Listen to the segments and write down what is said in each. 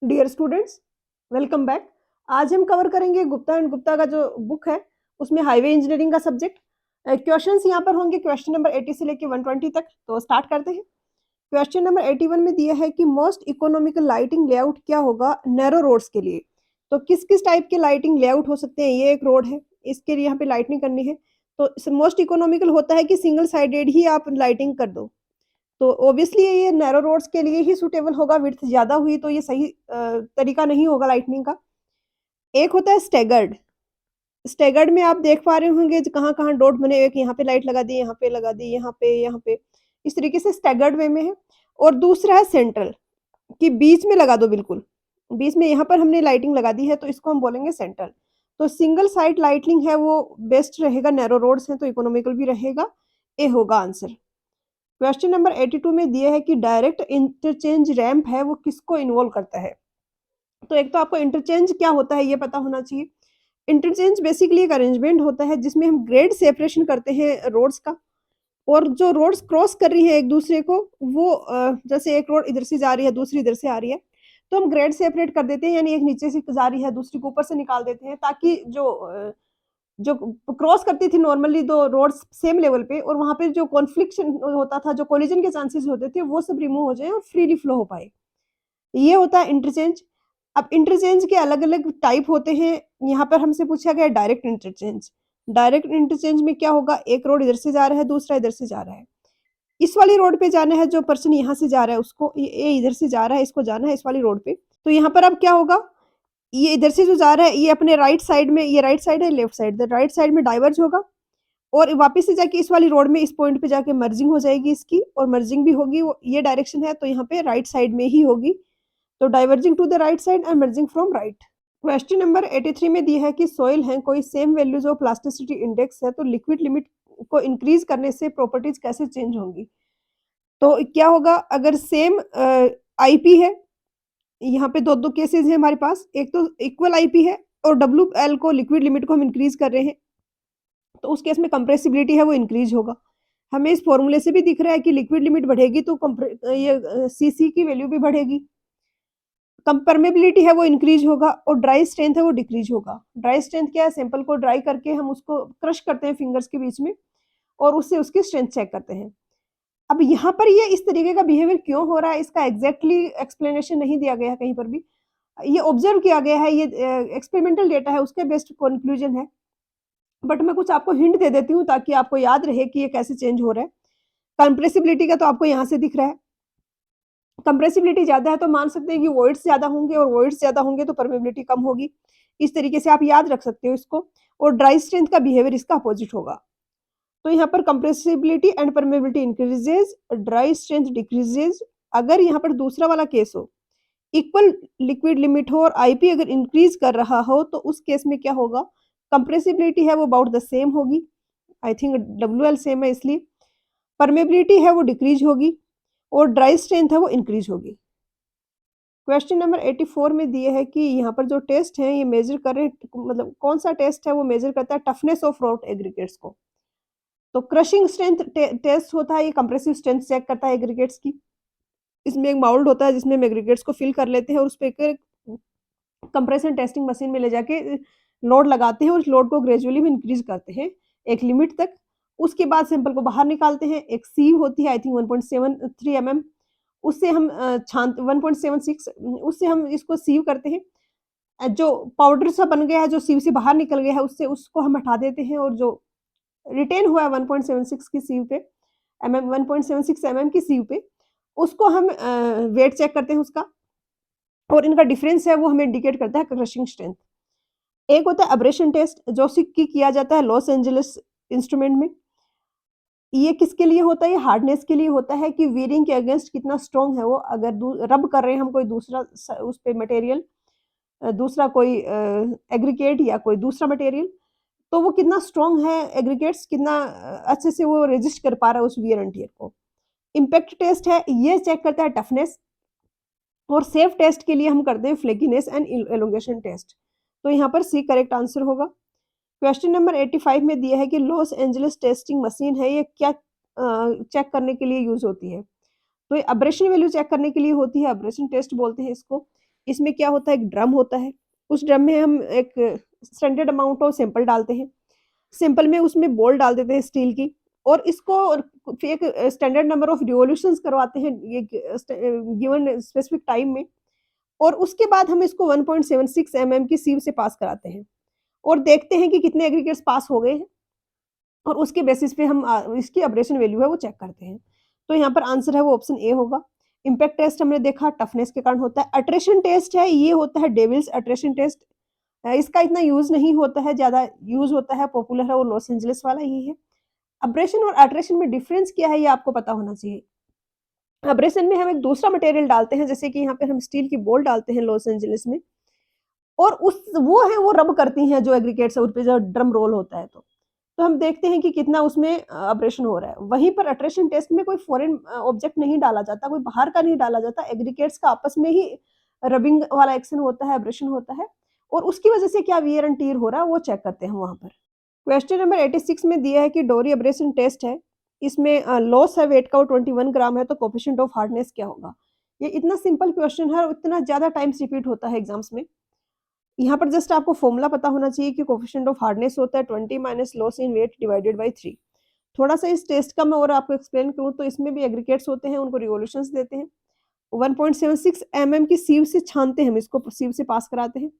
Dear students, welcome back. आज हम cover करेंगे गुप्ता एंड गुप्ता का जो बुक है, उसमें हाईवे इंजीनियरिंग का सब्जेक्ट। क्वेश्चंस यहाँ पर होंगे क्वेश्चन नंबर 80 से लेके 120 तक। तो स्टार्ट करते हैं। क्वेश्चन नंबर 81 में दिया है कि मोस्ट इकोनॉमिकल लाइटिंग लेआउट क्या होगा नैरो रोड्स के लिए। तो किस किस टाइप के लाइटिंग लेआउट हो सकते हैं। ये एक रोड है, इसके लिए यहाँ पे लाइटिंग करनी है। तो मोस्ट इकोनॉमिकल होता है कि सिंगल साइडेड ही आप लाइटिंग कर दो। तो ऑब्वियसली ये नैरो रोड्स के लिए ही सूटेबल होगा। विड्थ ज्यादा हुई तो ये सही तरीका नहीं होगा लाइटनिंग का। एक होता है स्टेगर्ड। स्टेगर्ड में आप देख पा रहे होंगे कहाँ कहाँ डॉट बने, एक यहाँ पे लाइट लगा दी, यहाँ पे लगा दी, यहाँ पे, इस तरीके से स्टेगर्ड वे में है। और दूसरा है सेंट्रल, कि बीच में लगा दो, बिल्कुल बीच में यहाँ पर हमने लाइटिंग लगा दी है, तो इसको हम बोलेंगे सेंट्रल। तो सिंगल साइड लाइटिंग है वो बेस्ट रहेगा, नैरो रोड्स है तो इकोनॉमिकल भी रहेगा। ए होगा आंसर। क्वेश्चन नंबर 82 में दिया है कि डायरेक्ट इंटरचेंज रैंप है वो किसको इन्वॉल्व करता है। तो एक तो आपको इंटरचेंज क्या होता है ये पता होना चाहिए। इंटरचेंज बेसिकली एक अरेंजमेंट होता है जिसमें हम ग्रेड सेपरेशन करते हैं रोड्स का। और जो रोड्स क्रॉस कर रही है एक दूसरे को, वो जैसे एक रोड इधर से जा रही है, दूसरी इधर से आ रही है, तो हम ग्रेड सेपरेट कर देते हैं, यानी एक नीचे से जा रही है, दूसरी को ऊपर से निकाल देते हैं, ताकि जो क्रॉस करती थी नॉर्मली दो रोड्स सेम लेवल पे, और वहां पे जो कॉन्फ्लिक्शन होता था, जो कोलिजन के चांसेस होते थे, वो सब रिमूव हो जाए और फ्रीली फ्लो हो पाए। ये होता है इंटरचेंज। अब इंटरचेंज के अलग अलग टाइप होते हैं। यहाँ पर हमसे पूछा गया डायरेक्ट इंटरचेंज। डायरेक्ट इंटरचेंज में क्या होगा, एक रोड इधर से जा रहा है, दूसरा इधर से जा रहा है। इस वाली रोड पे जाना है, जो पर्सन यहाँ से जा रहा है उसको, ये इधर से जा रहा है, इसको जाना है इस वाली रोड पे। तो यहाँ पर अब क्या होगा, ये इधर से जो जा रहा है ये अपने राइट साइड में, ये राइट साइड है, लेफ्ट साइड, राइट साइड में डाइवर्ज होगा, और वापस से जाके इस वाली रोड में इस पॉइंट पे जाके मर्जिंग हो जाएगी इसकी, और मर्जिंग भी होगी, ये डायरेक्शन है तो यहाँ पे राइट साइड में ही होगी। तो diverging to the right side and merging from right. Question number 83 में दिया है कि सोइल है कोई same values of plasticity index है, तो लिक्विड लिमिट को इंक्रीज करने से प्रॉपर्टीज कैसे चेंज होंगी। तो क्या होगा, अगर सेम आईपी है, यहाँ पे दो दो केसेस है हमारे पास, एक तो इक्वल आईपी है और डब्ल्यू एल को, लिक्विड लिमिट को हम इंक्रीज कर रहे हैं, तो उस केस में कंप्रेसिबिलिटी है वो इंक्रीज होगा। हमें इस फॉर्मूले से भी दिख रहा है कि लिक्विड लिमिट बढ़ेगी तो ये सीसी की वैल्यू भी बढ़ेगी। परमेबिलिटी है वो इंक्रीज होगा, और ड्राई स्ट्रेंथ है वो डिक्रीज होगा। ड्राई स्ट्रेंथ क्या है, सैंपल को ड्राई करके हम उसको क्रश करते हैं फिंगर्स के बीच में, और उससे उसकी स्ट्रेंथ चेक करते हैं। अब यहाँ पर ये इस तरीके का बिहेवियर क्यों हो रहा है, इसका एग्जैक्टली एक्सप्लेनेशन नहीं दिया गया है कहीं पर भी। ये ऑब्जर्व किया गया है, ये एक्सपेरिमेंटल डेटा है, उसके बेस्ट कंक्लूजन है। बट मैं कुछ आपको हिंट दे देती हूँ ताकि आपको याद रहे कि ये कैसे चेंज हो रहा है। कंप्रेसिबिलिटी का तो आपको यहाँ से दिख रहा है, कंप्रेसिबिलिटी ज्यादा है तो मान सकते हैं कि वॉइड्स ज्यादा होंगे, और वॉइड्स ज्यादा होंगे तो परमेबिलिटी कम होगी। इस तरीके से आप याद रख सकते हो इसको। और ड्राई स्ट्रेंथ का बिहेवियर इसका अपोजिट होगा। तो यहाँ पर compressibility and permeability increases, dry strength decreases. अगर यहाँ पर दूसरा वाला केस हो, इक्वल लिक्विड लिमिट हो और आईपी अगर इंक्रीज कर रहा हो, तो उस केस में क्या होगा, कंप्रेसिबिलिटी है वो अबाउट द सेम होगी, I think W L same है इसलिए। परमेबिलिटी है वो डिक्रीज होगी, और ड्राई स्ट्रेंथ है वो इंक्रीज होगी। क्वेश्चन नंबर 84 में दिए है कि यहाँ पर जो टेस्ट है ये मेजर कर रहे, मतलब कौन सा टेस्ट है वो मेजर करता है टफनेस ऑफ रॉक एग्रीगेट्स को। तो क्रशिंग स्ट्रेंथ टेस्ट होता है, ये कंप्रेसिव स्ट्रेंथ चेक करता है एग्रीगेट्स की। इसमें एक माउल्ड होता है जिसमें हम एग्रीगेट्स को फिल कर लेते हैं, और उस पर कंप्रेशन टेस्टिंग मशीन में ले जाके लोड लगाते हैं, और उस लोड को ग्रेजुअली भी इंक्रीज करते हैं एक लिमिट तक। उसके बाद सैंपल को बाहर निकालते हैं। एक सीव होती है आई थिंक 1.73 mm, उससे हम छान 1.76, उससे हम इसको सीव करते हैं। जो पाउडर सा बन गया है, जो सीव से बाहर निकल गया है, उससे उसको हम हटा देते हैं, और जो रिटेन हुआ है 1.76 की सीव पे, 1.76 mm की सीव पे, उसको हम वेट चेक करते हैं उसका, और इनका डिफरेंस है वो हमें इंडिकेट करता है क्रशिंग स्ट्रेंथ। एक होता है अब्रेशन टेस्ट, जो कि किया जाता है लॉस एंजलिस इंस्ट्रूमेंट में। ये किसके लिए होता है, ये हार्डनेस के लिए होता है कि वीरिंग के अगेंस्ट कितना स्ट्रॉन्ग है वो। अगर रब कर रहे हैं हम कोई दूसरा उस पे मटेरियल, दूसरा कोई एग्रीगेट या कोई दूसरा मटेरियल, तो वो कितना स्ट्रॉन्ग है, एग्रीगेट्स कितना अच्छे से वो रेजिस्ट कर पा रहा है उस वियर एंड टियर को। इम्पैक्ट टेस्ट है, ये चेक करता है टफनेस। और सेफ टेस्ट के लिए हम करते हैं फ्लेकीनेस एंड एलोंगेशन टेस्ट। तो यहाँ पर सी करेक्ट आंसर होगा। क्वेश्चन नंबर 85 में दिया है कि लॉस एंजलिस टेस्टिंग मशीन है, ये क्या चेक करने के लिए यूज होती है। तो ये अब्रेशन वैल्यू चेक करने के लिए होती है, अब्रेशन टेस्ट बोलते हैं इसको। इसमें क्या होता है, एक ड्रम होता है, उस ड्रम में हम एक स्टैंडर्ड अमाउंट ऑफ सैंपल डालते हैं। सैंपल में उसमें बॉल डाल देते हैं स्टील की और इसको फिर एक स्टैंडर्ड नंबर ऑफ रिवॉल्यूशंस करवाते हैं ये गिवन स्पेसिफिक टाइम में और उसके बाद हम इसको 1.76 की सीव से पास कराते हैं और देखते हैं कि कितने एग्रीगेट्स पास हो गए हैं और उसके बेसिस पे हम इसकी एब्रेशन वैल्यू है वो चेक करते हैं। तो यहाँ पर आंसर है वो ऑप्शन ए होगा। इम्पैक्ट टेस्ट हमने देखा टफनेस के कारण होता है। अट्रेशन टेस्ट है, ये होता है डेविल्स अट्रेशन टेस्ट। इसका इतना यूज नहीं होता है, ज्यादा यूज होता है, पॉपुलर है वो लॉस एंजलिस वाला ही है। अब्रेशन और अट्रेशन में डिफरेंस क्या है ये आपको पता होना चाहिए। अब्रेशन में हम एक दूसरा मटेरियल डालते हैं, जैसे कि यहाँ पे हम स्टील की बॉल डालते हैं लॉस एंजलिस में और उस वो है वो रब करती हैं जो एग्रीगेट्स है उस पे जो ड्रम रोल होता है तो हम देखते हैं कि कितना उसमें अब्रेशन हो रहा है। वहीं पर अट्रेशन टेस्ट में कोई फॉरेन ऑब्जेक्ट नहीं डाला जाता, कोई बाहर का नहीं डाला जाता, एग्रीगेट्स का आपस में ही रबिंग वाला एक्शन होता है, अब्रेशन होता है और उसकी वजह से क्या वियर एंड टीयर हो रहा है वो चेक करते हैं वहां पर। क्वेश्चन नंबर 86 में दिया है कि डोरी अब्रेशन टेस्ट है, इसमें लॉस है वेट का 21 ग्राम है, तो कोफिशिएंट ऑफ हार्डनेस क्या होगा। ये इतना सिंपल क्वेश्चन है और इतना ज्यादा टाइम्स रिपीट होता है एग्जाम्स में। यहाँ पर जस्ट आपको फॉर्मूला पता होना चाहिए कि कोफिशिएंट ऑफ हार्डनेस होता है 20 minus loss in weight divided by 3। थोड़ा सा इस टेस्ट का मैं और आपको एक्सप्लेन करूँ तो इसमें भी एग्रीगेट्स होते हैं, उनको रिवॉल्यूशंस देते हैं, 1.76 की सीव से छानते हैं, हम इसको सीव से पास कराते हैं।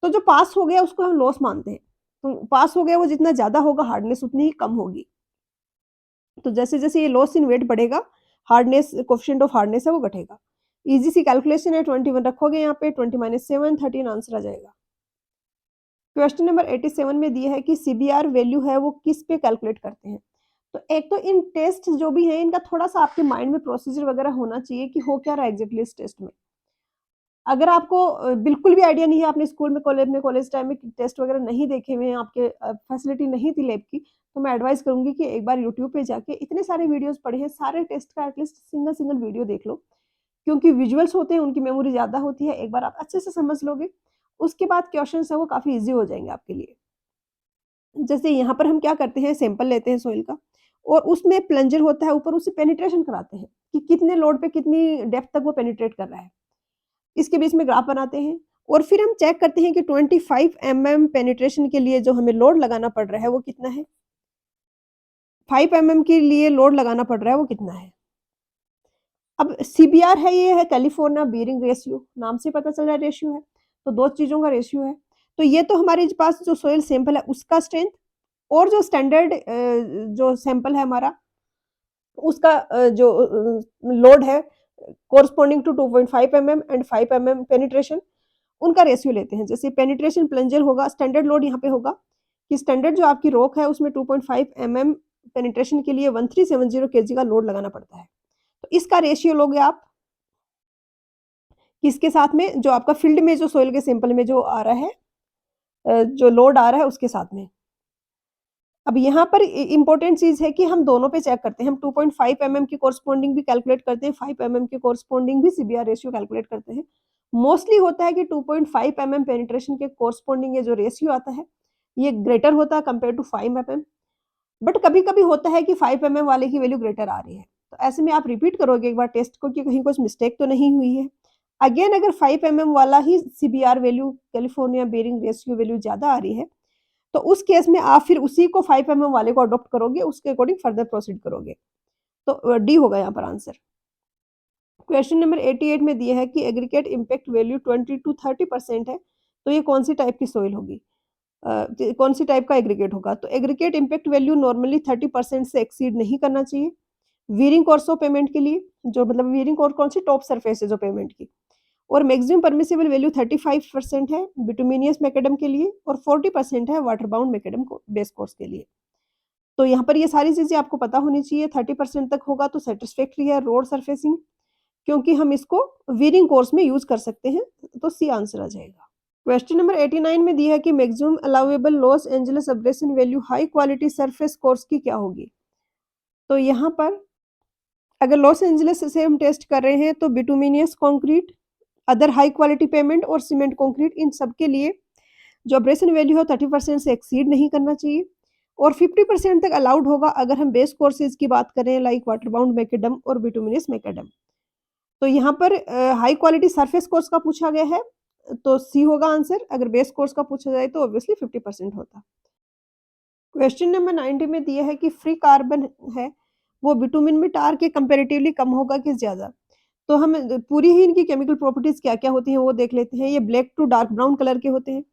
तो जो पास हो गया उसको हम लॉस मानते हैं, तो पास हो गया वो जितना ज्यादा होगा हार्डनेस उतनी ही कम होगी। तो जैसे जैसे ये लॉस इन वेट बढ़ेगा हार्डनेस कोफिशिएंट ऑफ हार्डनेस है वो घटेगा। इजी सी कैलकुलेशन है, 21 रखोगे यहाँ पे 20 माइनस 7 13 आंसर आ जाएगा। क्वेश्चन नंबर 87 में दिया है कि सीबीआर वैल्यू है वो किस पे कैलकुलेट करते हैं। तो एक तो इन टेस्ट जो भी है इनका थोड़ा सा आपके माइंड में प्रोसीजर वगैरह होना चाहिए कि हो क्या रहा है एग्जैक्टली इस टेस्ट में। अगर आपको बिल्कुल भी आइडिया नहीं है, आपने स्कूल में कॉलेज टाइम में टेस्ट वगैरह नहीं देखे हुए हैं, आपके फैसिलिटी नहीं थी लैब की, तो मैं एडवाइस करूंगी कि एक बार यूट्यूब पे जाके इतने सारे वीडियोस पढ़े हैं, सारे टेस्ट का एटलीस्ट सिंगल सिंगल वीडियो देख लो, क्योंकि विजुअल्स होते हैं उनकी मेमोरी ज्यादा होती है। एक बार आप अच्छे से समझ लोगे उसके बाद क्वेश्चन है वो काफी ईजी हो जाएंगे आपके लिए। जैसे यहाँ पर हम क्या करते हैं, सैंपल लेते हैं सॉइल का और उसमें प्लंजर होता है ऊपर, उससे पेनिट्रेशन कराते हैं कि कितने लोड पे कितनी डेप्थ तक वो पेनिट्रेट कर रहा है। इसके बीच में ग्राफ बनाते हैं और फिर हम चेक करते हैं कि 25 पेनिट्रेशन के लिए जो हमें लोड लगाना पड़ रहा है वो कितना है, 5 के लिए लोड लगाना पड़ रहा है वो कितना है। अब सीबीआर है, ये है कैलिफोर्निया बीयरिंग रेशियो, नाम से पता चल रहा है रेशियो है, तो दो चीजों का रेशियो है। तो ये तो हमारे पास जो सोयल सैंपल है उसका स्ट्रेंथ और जो स्टैंडर्ड जो सैंपल है हमारा उसका जो लोड है कोरस्पॉन्डिंग टू 2.5 एंड 5 पेनिट्रेशन, उनका रेशियो लेते हैं। जैसे पेनिट्रेशन प्लंजर होगा, स्टैंडर्ड लोड यहाँ पे होगा कि स्टैंडर्ड जो आपकी रॉक है उसमें 2.5 पेनिट्रेशन के लिए 1370 kg का लोड लगाना पड़ता है। तो इसका रेशियो लोगे आप किसके साथ में, जो आपका फील्ड में जो सोइल के सैंपल में जो आ रहा है जो लोड आ रहा है उसके साथ में। अब यहाँ पर इंपॉर्टेंट चीज है कि हम दोनों पे चेक करते हैं, हम 2.5 की कोरस्पॉन्डिंग भी कैलकुलेट करते हैं, 5 की कोरस्पॉन्डिंग भी सीबीआर रेशियो कैलकुलेट करते हैं। मोस्टली होता है कि 2.5 पेनिट्रेशन के कोरस्पॉन्डिंग ये जो रेशियो आता है ये ग्रेटर होता है कंपेयर टू 5 बट कभी कभी होता है कि 5 वाले की वैल्यू ग्रेटर आ रही है, तो ऐसे में आप रिपीट करोगे एक बार टेस्ट को कि कहीं कुछ मिस्टेक तो नहीं हुई है। अगेन अगर 5 वाला ही CBR value California bearing ratio value ज्यादा आ रही है तो उस केस में आप फिर उसी को 5 वाले को अडॉप्ट करोगे, उसके अकॉर्डिंग फर्दर प्रोसीड करोगे। तो डी होगा यहाँ पर आंसर। क्वेश्चन नंबर 88 में दिया है कि एग्रीगेट इम्पैक्ट वैल्यू 20 to 30% है, तो ये कौन सी टाइप की सोइल होगी, कौन सी टाइप का एग्रीगेट होगा। तो एग्रीगेट इम्पैक्ट वैल्यू नॉर्मली 30% से एक्सीड नहीं करना चाहिए वीरिंग कोर्स ऑफ पेमेंट के लिए, जो मतलब वीरिंग कोर्स कौन सी टॉप सरफेस है जो पेमेंट की, और मैक्सिमम परमिसिबल वैल्यू 35% है बिटुमिनियस मैकेडम के लिए और 40% है वाटर बाउंड मैकेडम को बेस कोर्स के लिए। तो यहाँ पर ये सारी चीजें आपको पता होनी चाहिए। 30% तक होगा तो सेटिस्फैक्ट्री है रोड सरफेसिंग, क्योंकि हम इसको वीरिंग कोर्स में यूज कर सकते हैं, तो सी आंसर आ जाएगा। क्वेश्चन नंबर 89 में दिया है कि maximum allowable Los Angeles abrasion value high quality surface course की क्या होगी। तो यहाँ पर अगर लॉस एंजलिस से हम टेस्ट कर रहे हैं तो bituminous concrete, other high quality pavement और सीमेंट कंक्रीट, इन सब के लिए जो अब्रेशन वैल्यू है 30% से एक्सीड नहीं करना चाहिए और 50% तक अलाउड होगा अगर हम बेस कोर्सेज की बात करें लाइक वाटर बाउंड मैकेडम और बिटुमिनियस मैकेडम। तो यहाँ पर हाई क्वालिटी सरफेस कोर्स का पूछा गया है, तो सी होगा आंसर। अगर बेस कोर्स का पूछा जाए तो ऑब्वियसली 50% होता। क्वेश्चन नंबर 90 में दिया है कि फ्री कार्बन है, वो बिटुमिन में टार के कंपैरेटिवली कम होगा कि ज़्यादा? तो हम पूरी ही इनकी केमिकल प्रॉपर्टीज़ क्या-क्या होती हैं वो देख लेते हैं। ये black to dark brown colour के होते हैं।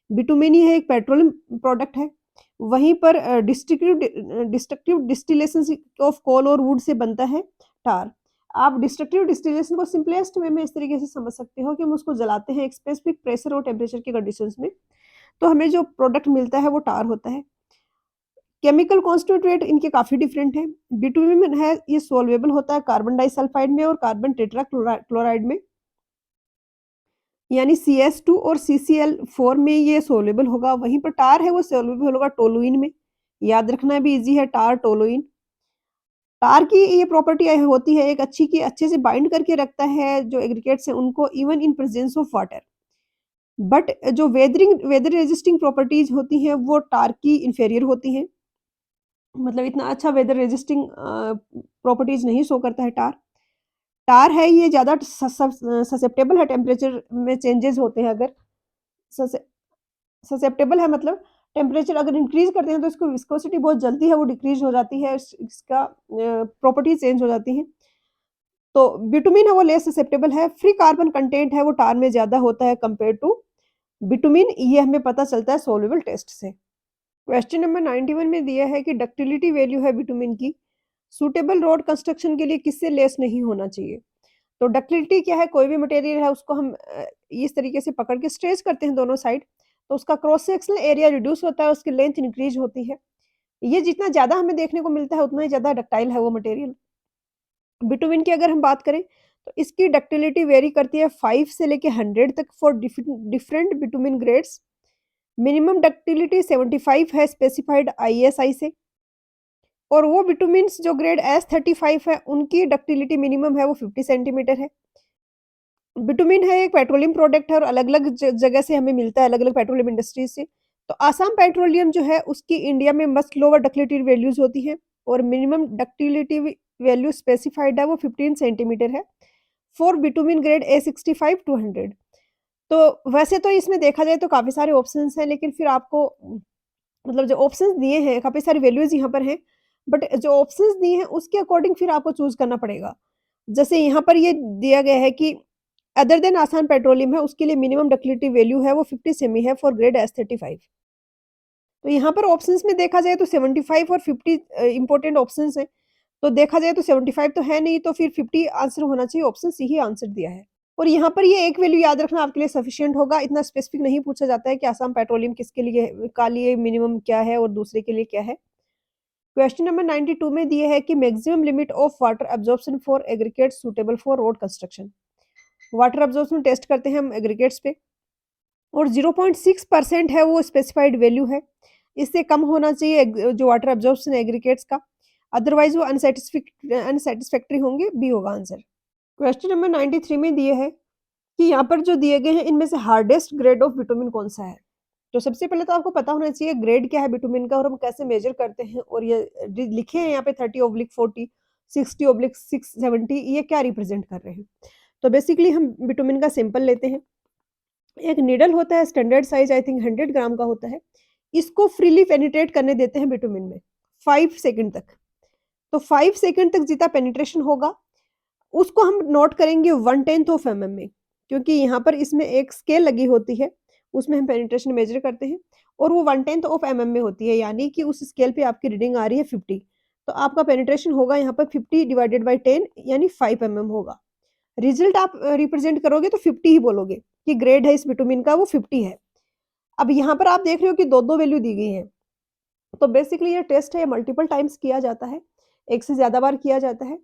बिटुमेन ही है, एक पेट्रोलियम प्रोडक्ट है। वहीं पर डिस्ट्रक्टिव डिस्टिलेशन ऑफ कोल और वुड से बनता है टार। आप डिस्ट्रक्टिव डिस्टिलेशन को सिंपलेस्ट वे में इस तरीके से समझ सकते हो कि हम उसको जलाते हैं एक स्पेसिफिक प्रेशर और टेम्परेचर की कंडीशंस में, तो हमें जो प्रोडक्ट मिलता है वो टार होता है। केमिकल कॉन्स्टिट्यूएंट इनके काफ़ी डिफरेंट हैं। बिटुमेन है, ये सॉल्वेबल होता है कार्बन डाइसल्फाइड में और कार्बन क्लोराइड में, यानी CS2 और CCl4 में ये सॉल्युबल होगा। वहीं पर टार है वो सॉल्युबल होगा टोलुइन में। याद रखना भी ईज़ी है, टार, टोलुइन। टार की ये प्रॉपर्टी होती है एक अच्छी, कि अच्छे से बाइंड करके रखता है जो एग्रीगेट्स हैं उनको, even in presence of water. But जो वेदर रेजिस्टिंग प्रॉपर्टीज होती हैं वो टार की इंफेरियर होती हैं। मतलब इतना अच्छा वेदर रेजिस्टिंग प्रॉपर्टीज नहीं शो करता है टार। टार है ये ज़्यादा ससेप्टेबल है, टेम्परेचर में चेंजेस होते हैं अगर। ससेप्टेबल है मतलब टेम्परेचर अगर इंक्रीज करते हैं तो इसको विस्कोसिटी बहुत जल्दी है वो डिक्रीज हो जाती है, इसका प्रॉपर्टी चेंज हो जाती है। तो बिटुमिन है वो लेस ससेप्टेबल है। फ्री कार्बन कंटेंट है वो टार में ज़्यादा होता है कंपेयर टू बिटुमिन, ये हमें पता चलता है सॉल्युबल टेस्ट से। क्वेश्चन नंबर 91 में दिया है कि डक्टिलिटी वैल्यू है बिटुमिन की, सूटेबल रोड कंस्ट्रक्शन के लिए किससे लेस नहीं होना चाहिए? तो डक्टिलिटी क्या है, कोई भी मटेरियल है उसको हम इस तरीके से पकड़ के स्ट्रेच करते हैं दोनों साइड, तो उसका क्रॉस सेक्शनल एरिया रिड्यूस होता है, उसकी लेंथ इंक्रीज होती है। ये जितना ज़्यादा हमें देखने को मिलता है उतना ही ज़्यादा डक्टाइल है वो मटेरियल। बिटुमिन की अगर हम बात करें तो इसकी डक्टिलिटी वेरी करती है 5 से लेके 100 तक for different bitumen grades. Minimum ductility 75 है स्पेसिफाइड ISI से, और वो बिटुमिन्स जो ग्रेड S35 है उनकी डक्टिलिटी मिनिमम है वो 50 सेंटीमीटर है। बिटुमिन है एक पेट्रोलियम प्रोडक्ट है और अलग-अलग जगह से हमें मिलता है, अलग-अलग पेट्रोलियम इंडस्ट्रीज से। तो आसाम पेट्रोलियम जो है उसकी इंडिया में मस्ट लोअर डक्टिलिटी वैल्यूज होती हैं, और मिनिमम डक्टिलिटी वैल्यू स्पेसिफाइड है वो 15 सेंटीमीटर है for bitumen grade A65 to 100। तो वैसे तो इसमें देखा जाए तो काफ़ी सारे ऑप्शंस हैं, लेकिन फिर आपको मतलब जो ऑप्शंस दिए हैं, काफ़ी सारी वैल्यूज़ यहाँ पर हैं, बट जो ऑप्शंस दिए हैं उसके अकॉर्डिंग फिर आपको चूज़ करना पड़ेगा। जैसे यहाँ पर ये दिया गया है कि अदर देन आसान पेट्रोलियम है, उसके लिए मिनिमम डक्टिलिटी वैल्यू है वो 50 सेमी है फॉर ग्रेड S35। तो यहाँ पर ऑप्शंस में देखा जाए तो 75 और 50 इम्पोर्टेंट ऑप्शंस हैं। तो देखा जाए तो 75 तो है नहीं, तो फिर 50 आंसर होना चाहिए, ऑप्शन सी ही आंसर दिया है। और यहाँ पर ये एक वैल्यू याद रखना आपके लिए सफिशिएंट होगा, इतना स्पेसिफिक नहीं पूछा जाता है कि आसाम पेट्रोलियम किसके लिए मिनिमम क्या है और दूसरे के लिए क्या है। क्वेश्चन नंबर 92 में दिए है कि maximum limit of water absorption for aggregates suitable for road construction. Water absorption test करते हैं हम एग्रीगेट्स पे, और 0.6% है वो स्पेसिफाइड वैल्यू है। इससे कम होना चाहिए जो वाटर एब्जॉर्प्शन एग्रीगेट्स का, अदरवाइज वो अनसेटिस्फैक्टरी होंगे, बी होगा आंसर। क्वेश्चन नंबर 93 में दिए है कि यहाँ पर जो दिए गए हैं इनमें से हार्डेस्ट ग्रेड ऑफ बिटुमिन कौन सा है? तो सबसे पहले तो आपको पता होना चाहिए ग्रेड क्या है बिटुमिन का और हम कैसे मेजर करते हैं, और ये लिखे हैं यहाँ पे 30/40, 60/670, ये क्या रिप्रेजेंट कर रहे हैं? तो बेसिकली हम बिटुमिन का सैंपल लेते हैं। एक नीडल होता है, स्टैंडर्ड साइज आई थिंक 100 ग्राम का होता है। इसको फ्रीली पेनिट्रेट करने देते हैं बिटुमिन में 5 सेकंड तक। तो 5 सेकंड तक जितना पेनिट्रेशन होगा उसको हम नोट करेंगे 1/10 ऑफ mm में, क्योंकि यहाँ पर इसमें एक स्केल लगी होती है, उसमें हम पेनिट्रेशन मेजर करते हैं, और वो 1/10 ऑफ mm में होती है, यानी कि उस स्केल पे आपकी रीडिंग आ रही है 50। तो आपका पेनिट्रेशन होगा यहाँ पर 50 डिवाइडेड बाय 10 यानी 5 mm होगा। रिजल्ट आप रिप्रेजेंट करोगे तो 50 ही बोलोगे कि ग्रेड है इस बिटुमिन का वो 50 है। अब यहाँ पर आप देख रहे हो कि 2-2 वैल्यू दी गई है। तो बेसिकली ये टेस्ट है, मल्टीपल टाइम्स किया जाता है, एक से ज़्यादा बार किया जाता है,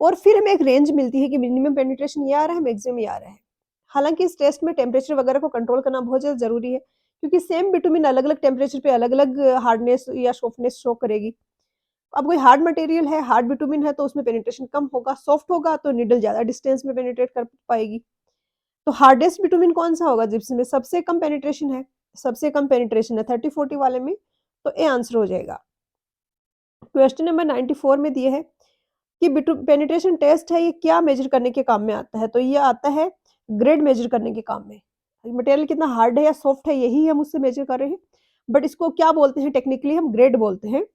और फिर हमें एक रेंज मिलती है कि मिनिमम पेनिट्रेशन ये आ रहा है, मैक्सिमम ये आ रहा है। हालाँकि इस टेस्ट में टेम्परेचर वगैरह को कंट्रोल करना बहुत ज़्यादा ज़रूरी है, क्योंकि सेम बिटुमिन अलग-अलग टेम्परेचर पे अलग-अलग हार्डनेस या सॉफ्टनेस शो करेगी। अब कोई हार्ड मटेरियल है, हार्ड बिटुमिन है, तो उसमें पेनिट्रेशन कम होगा, सॉफ्ट होगा तो नीडल ज़्यादा डिस्टेंस में पेनिट्रेट कर पाएगी। तो हार्डेस्ट बिटुमिन कौन-सा होगा जिसमें सबसे कम पेनिट्रेशन है? सबसे कम पेनिट्रेशन है 30-40 वाले में, तो ए आंसर हो जाएगा। क्वेश्चन नंबर 94 में दिए है कि पेनिट्रेशन टेस्ट है ये क्या मेजर करने के काम में आता है, तो ये आता है ग्रेड मेजर करने के काम में। मटेरियल कितना हार्ड है या सॉफ्ट है यही हम उससे मेजर कर रहे हैं, बट इसको क्या बोलते हैं टेक्निकली, हम ग्रेड बोलते हैं।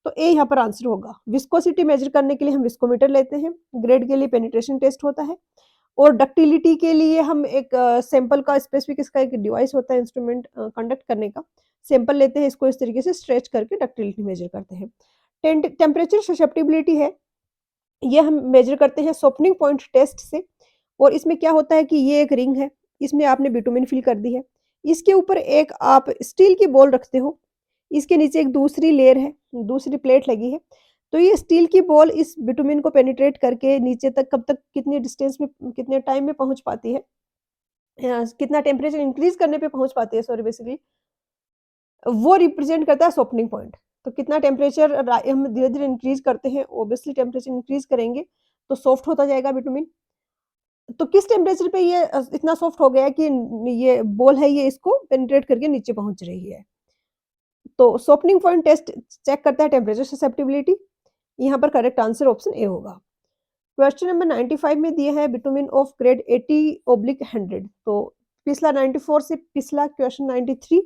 तो ए यहाँ पर आंसर होगा। विस्कोसिटी मेजर करने के लिए हम विस्कोमीटर लेते हैं, ग्रेड के लिए पेनिट्रेशन टेस्ट होता है, और डक्टिलिटी के लिए हम एक सैंपल का स्पेसिफिक इसका एक डिवाइस होता है इंस्ट्रूमेंट कंडक्ट करने का, सैंपल लेते हैं, इसको इस तरीके से स्ट्रेच करके डक्टिलिटी मेजर करते हैं। टेम्परेचर ससेप्टिबिलिटी है, ये हम मेजर करते हैं सोपनिंग पॉइंट टेस्ट से, और इसमें क्या होता है कि ये एक रिंग है, इसमें आपने बिटुमिन फिल कर दी है, इसके ऊपर एक आप स्टील की बॉल रखते हो, इसके नीचे एक दूसरी लेयर है, दूसरी प्लेट लगी है, तो ये स्टील की बॉल इस बिटुमिन को पेनिट्रेट करके नीचे तक कब तक कितनी डिस्टेंस में कितने टाइम में पहुंच पाती है, कितना टेम्परेचर इंक्रीज करने पे पहुंच पाती है, सॉरी बेसिकली वो रिप्रेजेंट करता है सोपनिंग पॉइंट। तो कितना टेम्परेचर हम धीरे धीरे इंक्रीज करते हैं, ऑब्वियसली टेम्परेचर इंक्रीज करेंगे तो सॉफ्ट होता जाएगा बिटुमिन। तो किस टेम्परेचर पे ये इतना सॉफ्ट हो गया कि ये बॉल है ये इसको पेनिट्रेट करके नीचे पहुंच रही है। तो सोपनिंग पॉइंट टेस्ट चेक करता है टेम्परेचर ससेप्टिबिलिटी। यहाँ पर करेक्ट आंसर ऑप्शन ए होगा। क्वेश्चन नंबर 95 में दिया है बिटुमिन ऑफ ग्रेड 80/100। तो पिछला 94 से पिछला क्वेश्चन 93,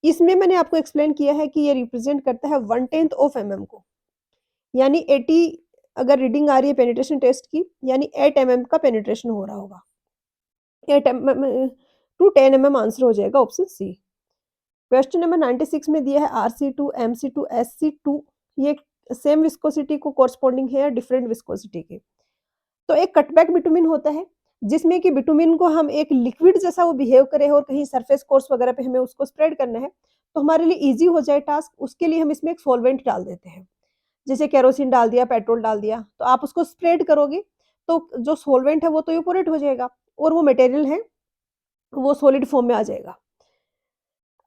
इसमें मैंने आपको एक्सप्लेन किया है कि ये रिप्रेजेंट करता है 1/10 ऑफ mm को, यानी 80 अगर रीडिंग आ रही है पेनिट्रेशन टेस्ट की, यानी 8 mm का पेनिट्रेशन हो रहा होगा। 8 mm टू 10 mm आंसर हो जाएगा ऑप्शन सी। क्वेश्चन नंबर 96 में दिया है Rc2, Mc2, Sc2, ये सेम विस्कोसिटी को कोरस्पॉन्डिंग है या डिफरेंट विस्कोसिटी के। तो एक कटबैक बिटुमिन होता है जिसमें कि बिटुमिन को हम एक लिक्विड जैसा वो बिहेव करे और कहीं सरफेस कोर्स वगैरह पे हमें उसको स्प्रेड करना है, तो हमारे लिए इजी हो जाए टास्क, उसके लिए हम इसमें एक सॉल्वेंट डाल देते हैं। जैसे केरोसिन डाल दिया, पेट्रोल डाल दिया, तो आप उसको स्प्रेड करोगे तो जो सॉल्वेंट है वो तो इवोपोरेट हो जाएगा और वो मटेरियल है वो सॉलिड फॉर्म में आ जाएगा।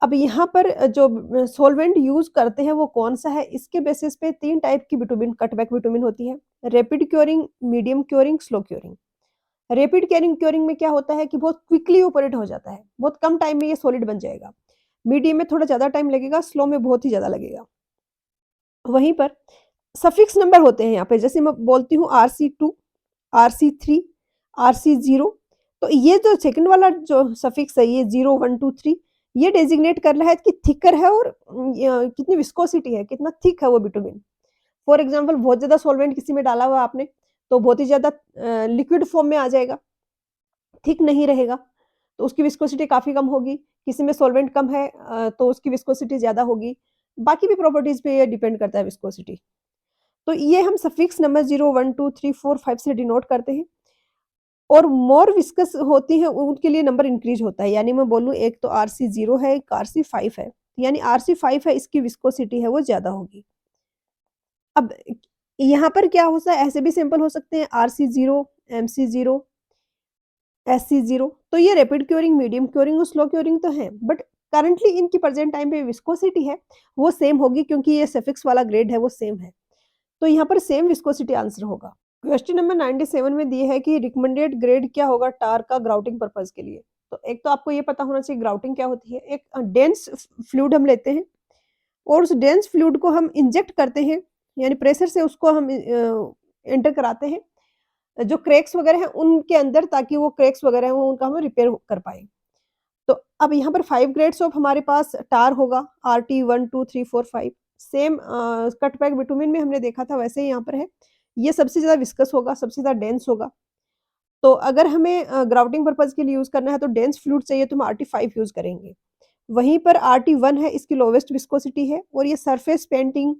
अब यहाँ पर जो सॉल्वेंट यूज करते हैं वो कौन सा है, इसके बेसिस पे 3 टाइप की बिटुमिन कटबैक बिटुमिन होती है। Rapid curing, medium curing, slow curing. Rapid curing में क्या होता है कि बहुत क्विकली ऑपरेट हो जाता है, बहुत कम टाइम में ये सॉलिड बन जाएगा। मीडियम में थोड़ा ज्यादा टाइम लगेगा, स्लो में बहुत ही ज्यादा लगेगा। वहीं पर सफिक्स नंबर होते हैं यहाँ पे, जैसे मैं बोलती हूँ Rc2, Rc3, Rc0, तो ये जो सेकंड वाला जो सफिक्स है ये 0, 1, 2, 3, ये डेजिग्नेट कर रहा है कि थिकर है और कितनी विस्कोसिटी है, कितना थिक है वो बिटुमिन। फॉर एग्जाम्पल बहुत ज्यादा सॉल्वेंट किसी में डाला हुआ आपने तो बहुत ही ज्यादा लिक्विड फॉर्म में आ जाएगा, थिक नहीं रहेगा, तो उसकी विस्कोसिटी काफी कम होगी। किसी में सॉल्वेंट कम है तो उसकी विस्कोसिटी ज्यादा होगी। बाकी भी प्रॉपर्टीज पे ये डिपेंड करता है विस्कोसिटी। तो ये हम सफिक्स नंबर 0, 1, 2, 3, 4, 5 से डिनोट करते हैं, और मोर विस्कस होती है उनके लिए नंबर इंक्रीज होता है। यानी मैं बोलूँ एक तो Rc0 है, एक Rc5 है, यानी Rc5 है इसकी विस्कोसिटी है वो ज्यादा होगी। अब यहाँ पर क्या होता है, ऐसे भी सिंपल हो सकते हैं Rc0, Mc0, Sc0, तो ये रैपिड क्योरिंग, मीडियम क्योरिंग और स्लो क्योरिंग तो है, बट करंटली इनकी प्रेजेंट टाइम पे विस्कोसिटी है वो सेम होगी क्योंकि ये सफिक्स वाला ग्रेड है वो सेम है, तो यहाँ पर सेम विस्कोसिटी आंसर होगा। क्वेश्चन नंबर 97 में दिए है कि रिकमेंडेड ग्रेड क्या होगा टार का ग्राउटिंग पर्पज के लिए। तो एक तो आपको ये पता होना चाहिए ग्राउटिंग क्या होती है। एक डेंस फ्लूइड हम लेते हैं और उस डेंस फ्लूइड को हम इंजेक्ट करते हैं, यानी प्रेशर से उसको हम एंटर कराते हैं जो क्रैक्स वगैरह हैं उनके अंदर, ताकि वो क्रैक्स वगैरह हैं उनका हम रिपेयर कर पाए। तो अब यहाँ पर 5 ग्रेड्स ऑफ हमारे पास टार होगा, RT1, 2, 3, 4, 5। सेम कटबैक बिटुमिन में हमने देखा था वैसे ही यहाँ पर है। ये सबसे ज्यादा विस्कस होगा, सबसे ज्यादा डेंस होगा। तो अगर हमें ग्राउटिंग पर्पज के लिए यूज करना है तो डेंस फ्लूइड चाहिए तो हम RT5 यूज करेंगे। वहीं पर RT1 है, इसकी लोवेस्ट विस्कोसिटी है और ये surface painting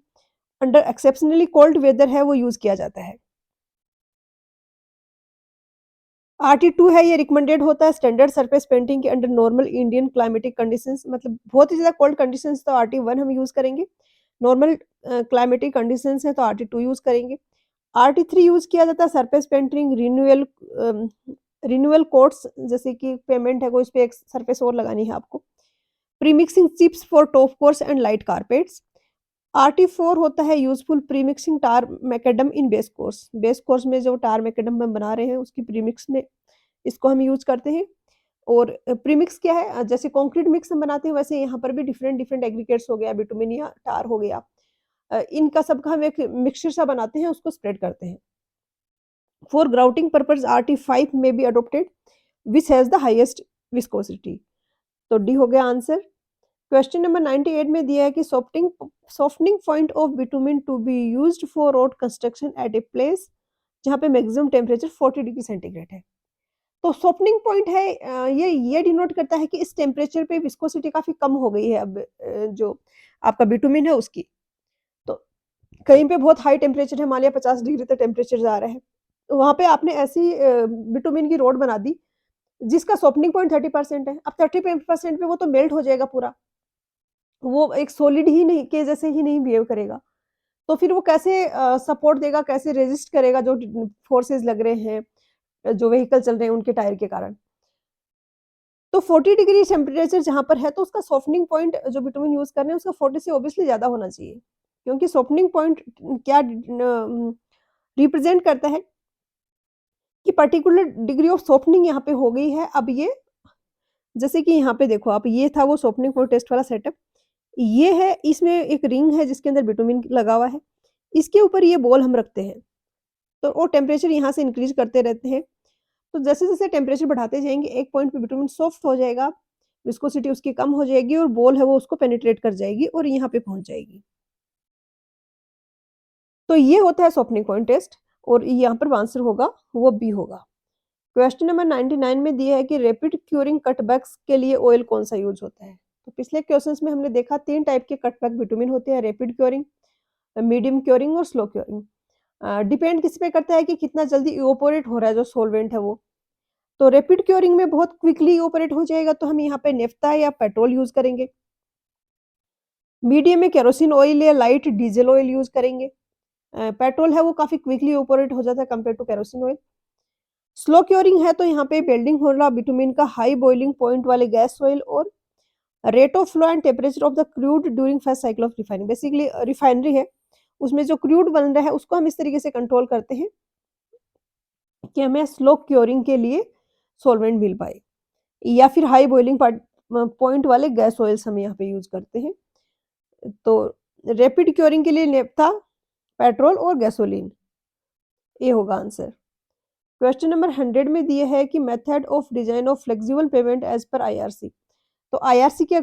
under exceptionally cold weather है वो यूज किया जाता है। RT2 है, ये रिकमेंडेड होता है स्टैंडर्ड सरफेस पेंटिंग के under normal Indian climatic conditions, मतलब बहुत ही ज्यादा कोल्ड कंडीशंस तो RT1 हम यूज करेंगे, नॉर्मल क्लाइमेटिक कंडीशंस है तो RT2 यूज करेंगे। RT3 यूज किया जाता है सरफेस पेंटिंग रिन्यूअल कोट्स, जैसे कि पेमेंट है कोई उस पे एक सरफेस और लगानी है आपको। Premixing chips for top course and light carpets. RT4 होता है useful premixing tar macadam in base course, base course में जो टार मैकेडम हम बना रहे हैं उसकी प्रीमिक्स में इसको हम यूज करते हैं। और प्रीमिक्स क्या है, जैसे कंक्रीट मिक्स हम बनाते हैं वैसे यहाँ पर भी डिफरेंट डिफरेंट एग्रीगेट्स हो गया, बिटुमिन या टार हो गया, इनका सबका हम एक मिक्सचर सा बनाते हैं उसको स्प्रेड करते हैं। For grouting purpose RT5 may be adopted which has the highest viscosity। तो डी हो गया आंसर। क्वेश्चन नंबर 98 में दिया है कि softening point of bitumen to be used for road construction at a place जहाँ पे मैक्सिमम टेम्परेचर 40 डिग्री सेंटीग्रेड है। तो सॉफ्टनिंग पॉइंट है, ये डिनोट करता है कि इस टेम्परेचर पे विस्कोसिटी काफी कम हो गई है अब, जो आपका बिटुमिन है उसकी। तो कहीं पे बहुत हाई टेम्परेचर है, मान लिया 50 डिग्री तक टेम्परेचर जा रहा है, तो वहां पे आपने ऐसी बिटुमिन की रोड बना दी जिसका सॉफ्टनिंग पॉइंट 30% है। अब 30% पे वो तो मेल्ट हो जाएगा पूरा, वो एक सॉलिड ही नहीं के जैसे ही नहीं बिहेव करेगा। तो फिर वो कैसे सपोर्ट देगा, कैसे रेजिस्ट करेगा जो फोर्सेस लग रहे हैं, जो व्हीकल चल रहे हैं उनके टायर के कारण। तो 40 डिग्री टेम्परेचर जहाँ पर है तो उसका सॉफ्टनिंग पॉइंट जो बिटुमिन यूज कर रहे हैं उसका 40 से ऑब्वियसली ज्यादा होना चाहिए, क्योंकि सॉफ्टनिंग पॉइंट क्या रिप्रेजेंट करता है कि पर्टिकुलर डिग्री ऑफ सॉफ्टनिंग यहाँ पे हो गई है। अब ये जैसे कि यहाँ पे देखो आप, ये था वो सॉफ्टनिंग पॉइंट टेस्ट वाला सेटअप, ये है, इसमें एक रिंग है जिसके अंदर बिटुमिन लगा हुआ है, इसके ऊपर ये बॉल हम रखते हैं, तो वो टेम्परेचर यहाँ से इंक्रीज करते रहते हैं। तो जैसे-जैसे टेम्परेचर बढ़ाते जाएँगे, एक पॉइंट पे बिटुमिन सॉफ्ट हो जाएगा, विस्कोसिटी उसकी कम हो जाएगी और बॉल है वो उसको पेनिट्रेट कर जाएगी और यहाँ पे पहुँच जाएगी। तो ये होता है सॉफ्टनिंग पॉइंट टेस्ट और यहाँ पर आंसर होगा वो बी होगा। क्वेश्चन नंबर 99 में दिया है कि रैपिड क्यूरिंग कटबैक्स के लिए ऑयल कौन-सा यूज़ होता है? तो पिछले क्वेश्चंस में हमने देखा 3 टाइप के कटबैक बिटुमिन होते हैं, रैपिड क्यूरिंग, मीडियम क्यूरिंग और स्लो क्यूरिंग। डिपेंड किस पे करता है कि कितना जल्दी इवैपोरेट हो रहा है जो सॉल्वेंट है वो। तो रैपिड क्यूरिंग में बहुत क्विकली ऑपरेट हो जाएगा तो हम यहाँ पे नेफ्था या पेट्रोल यूज़ करेंगे। मीडियम में केरोसिन ऑयल या लाइट डीज़ल ऑयल यूज़ करेंगे। पेट्रोल है वो काफ़ी क्विकली ऑपरेट हो जाता है compare to kerosene oil. Slow curing है तो यहाँ पे बिल्डिंग हो रहा बिटुमिन का हाई बॉइलिंग पॉइंट वाले गैस ऑयल और rate of flow and temperature of the crude during first cycle of refining. Basically refinery है, उसमें जो क्रूड बन रहा है उसको हम इस तरीके से कंट्रोल करते हैं कि हमें स्लो क्यूरिंग के लिए सॉल्वेंट मिल पाए, या फिर हाई बॉइलिंग पॉइंट वाले गैस ऑयल्स हम यहाँ पे यूज़ करते हैं। तो रैपिड क्यूरिंग के लिए नेफ्था, पेट्रोल और गैसोलीन, ये होगा आंसर। क्वेश्चन नंबर 100 में दिया है कि method of design of flexible payment as per IRC. तो आईआरसी के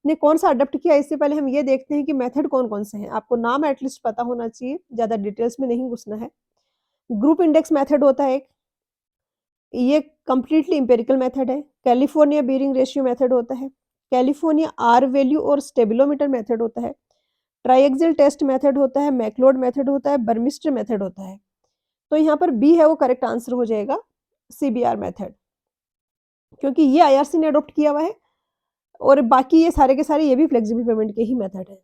ने कौन सा अडॉप्ट किया, इससे पहले हम ये देखते हैं कि मेथड कौन-कौन से हैं। आपको नाम एटलीस्ट पता होना चाहिए, ज़्यादा डिटेल्स में नहीं घुसना है। ग्रुप इंडेक्स मेथड होता है एक, ये कंप्लीटली एम्पिरिकल मेथड है। कैलिफोर्निया बेयरिंग रेशियो मेथड होता है। कैलिफोर्निया आर वैल्यू और स्टेबिलोमीटर मेथड होता है। ट्राइएक्सियल टेस्ट मेथड होता है, मैक्लोड मेथड होता है, बर्मिस्टर मेथड होता है। तो यहाँ पर बी है वो करेक्ट आंसर हो जाएगा, सीबीआर मेथड, क्योंकि ये आईआरसी ने अडॉप्ट किया हुआ है और बाकी ये सारे के सारे ये भी फ्लेक्सिबल पेमेंट के ही मेथड है।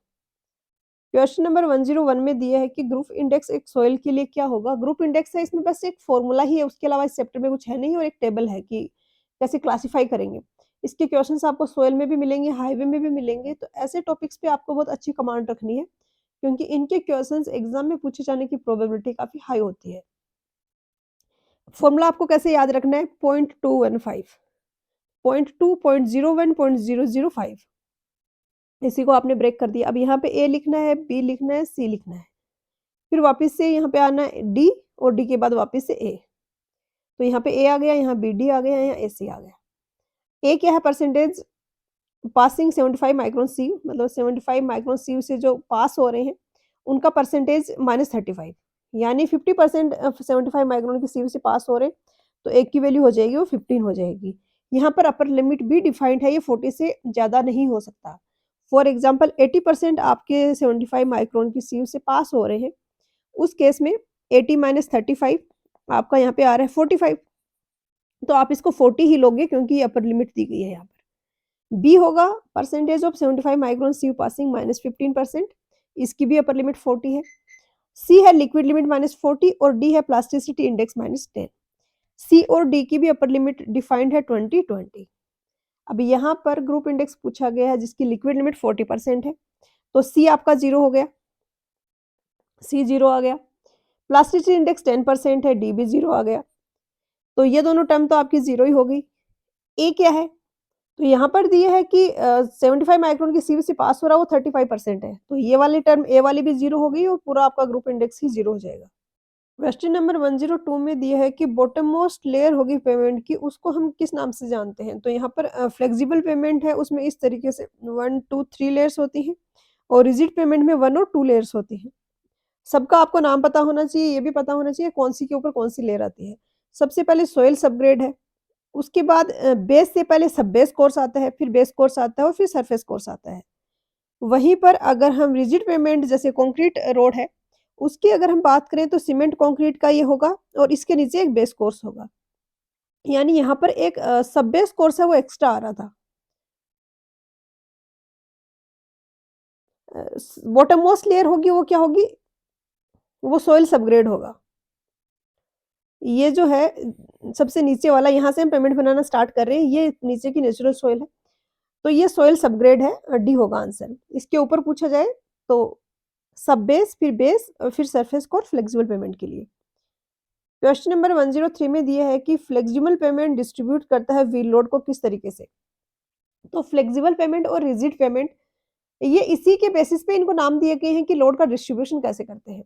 क्वेश्चन नंबर 101 में दिया है कि ग्रुप इंडेक्स एक सॉइल के लिए क्या होगा। ग्रुप इंडेक्स है, इसमें बस एक फॉर्मूला ही है, उसके अलावा इस चैप्टर में कुछ है नहीं और एक टेबल है कि कैसे क्लासिफाई करेंगे। इसके क्वेश्चंस आपको सॉइल में भी मिलेंगे, हाईवे में भी मिलेंगे, तो ऐसे टॉपिक्स पे आपको बहुत अच्छी कमांड रखनी है, क्योंकि इनके क्वेश्चंस एग्जाम में पूछे जाने की प्रोबेबिलिटी काफी हाई होती है। फॉर्मूला आपको कैसे याद रखना है, 0.215, 0.2, 0.01, 0.005, इसी को आपने ब्रेक कर दिया। अब यहाँ पे ए लिखना है, बी लिखना है, सी लिखना है, फिर वापस से यहाँ पे आना है डी और डी के बाद वापस से ए। तो यहाँ पे ए आ गया, यहाँ बी डी आ गया, यहाँ ए सी आ गया। ए क्या है, परसेंटेज पासिंग 75 माइक्रोन सी, मतलब 75 माइक्रोन सी से जो पास हो रहे हैं उनका परसेंटेज -35, यानी 50% 75 माइक्रोन की सी से पास हो रहे हैं तो एक की वैल्यू हो जाएगी वो 15 हो जाएगी। यहाँ पर अपर लिमिट भी डिफाइंड है, ये 40 से ज़्यादा नहीं हो सकता। फॉर एग्जाम्पल 80% आपके 75 माइक्रोन की सी से पास हो रहे हैं, उस केस में 80 माइनस 35 आपका यहाँ पे आ रहा है 45, तो आप इसको 40 ही लोगे क्योंकि ये अपर लिमिट दी गई है यहाँ पर। बी होगा percentage of 75 micron sieve passing -15%, इसकी भी अपर लिमिट 40 है। सी है लिक्विड लिमिट -40 और डी है प्लास्टिसिटी इंडेक्स -10। सी और डी की भी अपर लिमिट डिफाइंड है 20-20। अब यहाँ पर ग्रुप इंडेक्स पूछा गया है जिसकी लिक्विड लिमिट 40% है, तो सी आपका 0 हो गया, सी 0 आ गया। प्लास्टिसिटी इंडेक्स 10% है, डी भी 0 आ गया। तो ये दोनों टर्म तो आपकी 0 ही हो गई। ए क्या है? तो यहाँ पर दिया है कि 75 माइक्रोन की सी से पास हो रहा है वो 35% है, तो ये वाली टर्म ए वाली भी 0 हो गई और पूरा आपका ग्रुप इंडेक्स ही 0 हो जाएगा। क्वेश्चन नंबर 102 में दिया है कि बॉटम मोस्ट लेयर होगी पेमेंट की, उसको हम किस नाम से जानते हैं? तो यहाँ पर फ्लेक्सिबल पेमेंट है, उसमें इस तरीके से 1 2 3 लेयर्स होती हैं और रिजिड पेमेंट में 1 और 2 लेयर्स होती हैं। सबका आपको नाम पता होना चाहिए, ये भी पता होना चाहिए कौन सी के ऊपर कौन सी लेयर आती है। सबसे पहले सॉइल सबग्रेड है, उसके बाद बेस से पहले सब बेस कोर्स आता है, फिर बेस कोर्स आता है और फिर सरफेस कोर्स आता है। वहीं पर अगर हम रिजिड पेमेंट जैसे कंक्रीट रोड है, उसकी अगर हम बात करें तो सीमेंट कंक्रीट का ये होगा और इसके नीचे एक बेस कोर्स होगा। यानी यहाँ पर एक सब बेस कोर्स है वो एक्स्ट्रा आ रहा था। बॉटम मोस्ट लेयर होगी वो क्या होगी? वो सॉइल सबग्रेड होगा। ये जो है सबसे नीचे वाला, यहाँ से हम पेमेंट बनाना स्टार्ट कर रहे हैं, ये नीचे की नेचुरल सॉइल है, तो ये सॉइल सबग्रेड है, डी होगा आंसर। इसके ऊपर पूछा जाए तो सब बेस और फिर सरफेस को और फ्लेक्सिबल पेमेंट के लिए। क्वेश्चन नंबर 103 में दिया है कि फ्लेक्सिबल पेमेंट डिस्ट्रीब्यूट करता है व्हील लोड को किस तरीके से? तो फ्लेक्सिबल पेमेंट और रिजिड पेमेंट ये इसी के बेसिस पे इनको नाम दिए गए हैं कि लोड का डिस्ट्रीब्यूशन कैसे करते हैं।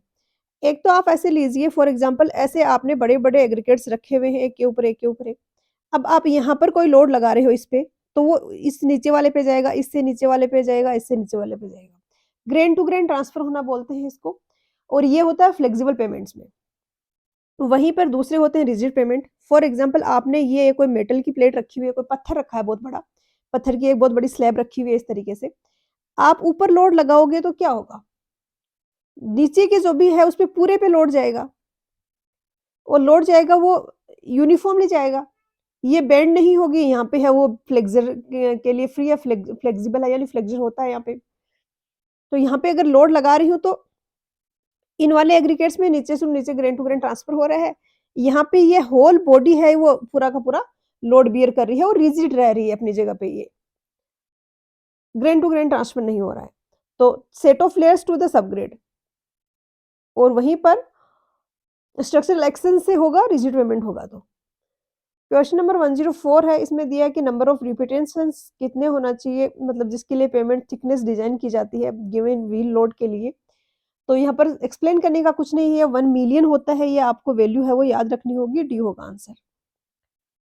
एक तो आप ऐसे लीजिए, फॉर एग्जांपल ऐसे आपने बड़े-बड़े एग्रीगेट्स रखे हुए हैं एक के ऊपर एक के ऊपर एक। अब आप यहाँ पर कोई लोड लगा रहे हो इस पे, तो वो इस नीचे वाले पे जाएगा, इससे नीचे वाले पे जाएगा, इससे नीचे वाले पे जाएगा। ग्रेन टू ग्रेन ट्रांसफर होना बोलते हैं इसको, और ये होता है फ्लेक्सिबल पेमेंट्स में। वहीं पर दूसरे होते हैं रिजिड पेमेंट। फॉर एग्जांपल आपने ये कोई मेटल की प्लेट रखी हुई है, कोई पत्थर रखा है बहुत बड़ा, पत्थर की एक बहुत बड़ी स्लैब रखी हुई है इस तरीके से। आप ऊपर लोड लगाओगे तो क्या होगा? नीचे के जो भी है उस पे पूरे पे लोड जाएगा, और लोड जाएगा वो यूनिफ़ॉर्मली जाएगा। ये बेंड नहीं होगी, यहाँ पे है वो फ्लेक्सर के लिए फ्री है, फ्लेक्सिबल है यानी फ्लेक्सर होता है यहाँ पे। तो यहाँ पे अगर लोड लगा रही हूँ तो इन वाले एग्रीगेट्स में नीचे से नीचे ग्रेन टू ग्रेन ट्रांसफर हो रहा है। यहाँ पे ये होल बॉडी है वो पूरा का पूरा लोड बियर कर रही है और रिजिड रह रही है अपनी जगह पे, ये ग्रेन टू ग्रेन ट्रांसफर नहीं हो रहा है। तो set of layers to the subgrade, और वहीं पर स्ट्रक्चरल एक्शन से होगा, रिजिड पेमेंट होगा। तो क्वेश्चन नंबर 104 है, इसमें दिया है कि नंबर ऑफ रिपीटेशंस कितने होना चाहिए, मतलब जिसके लिए पेमेंट थिकनेस डिजाइन की जाती है गिवन व्हील लोड के लिए। तो यहाँ पर एक्सप्लेन करने का कुछ नहीं है, 1 मिलियन होता है, ये आपको वैल्यू है वो याद रखनी होगी, डी होगा आंसर।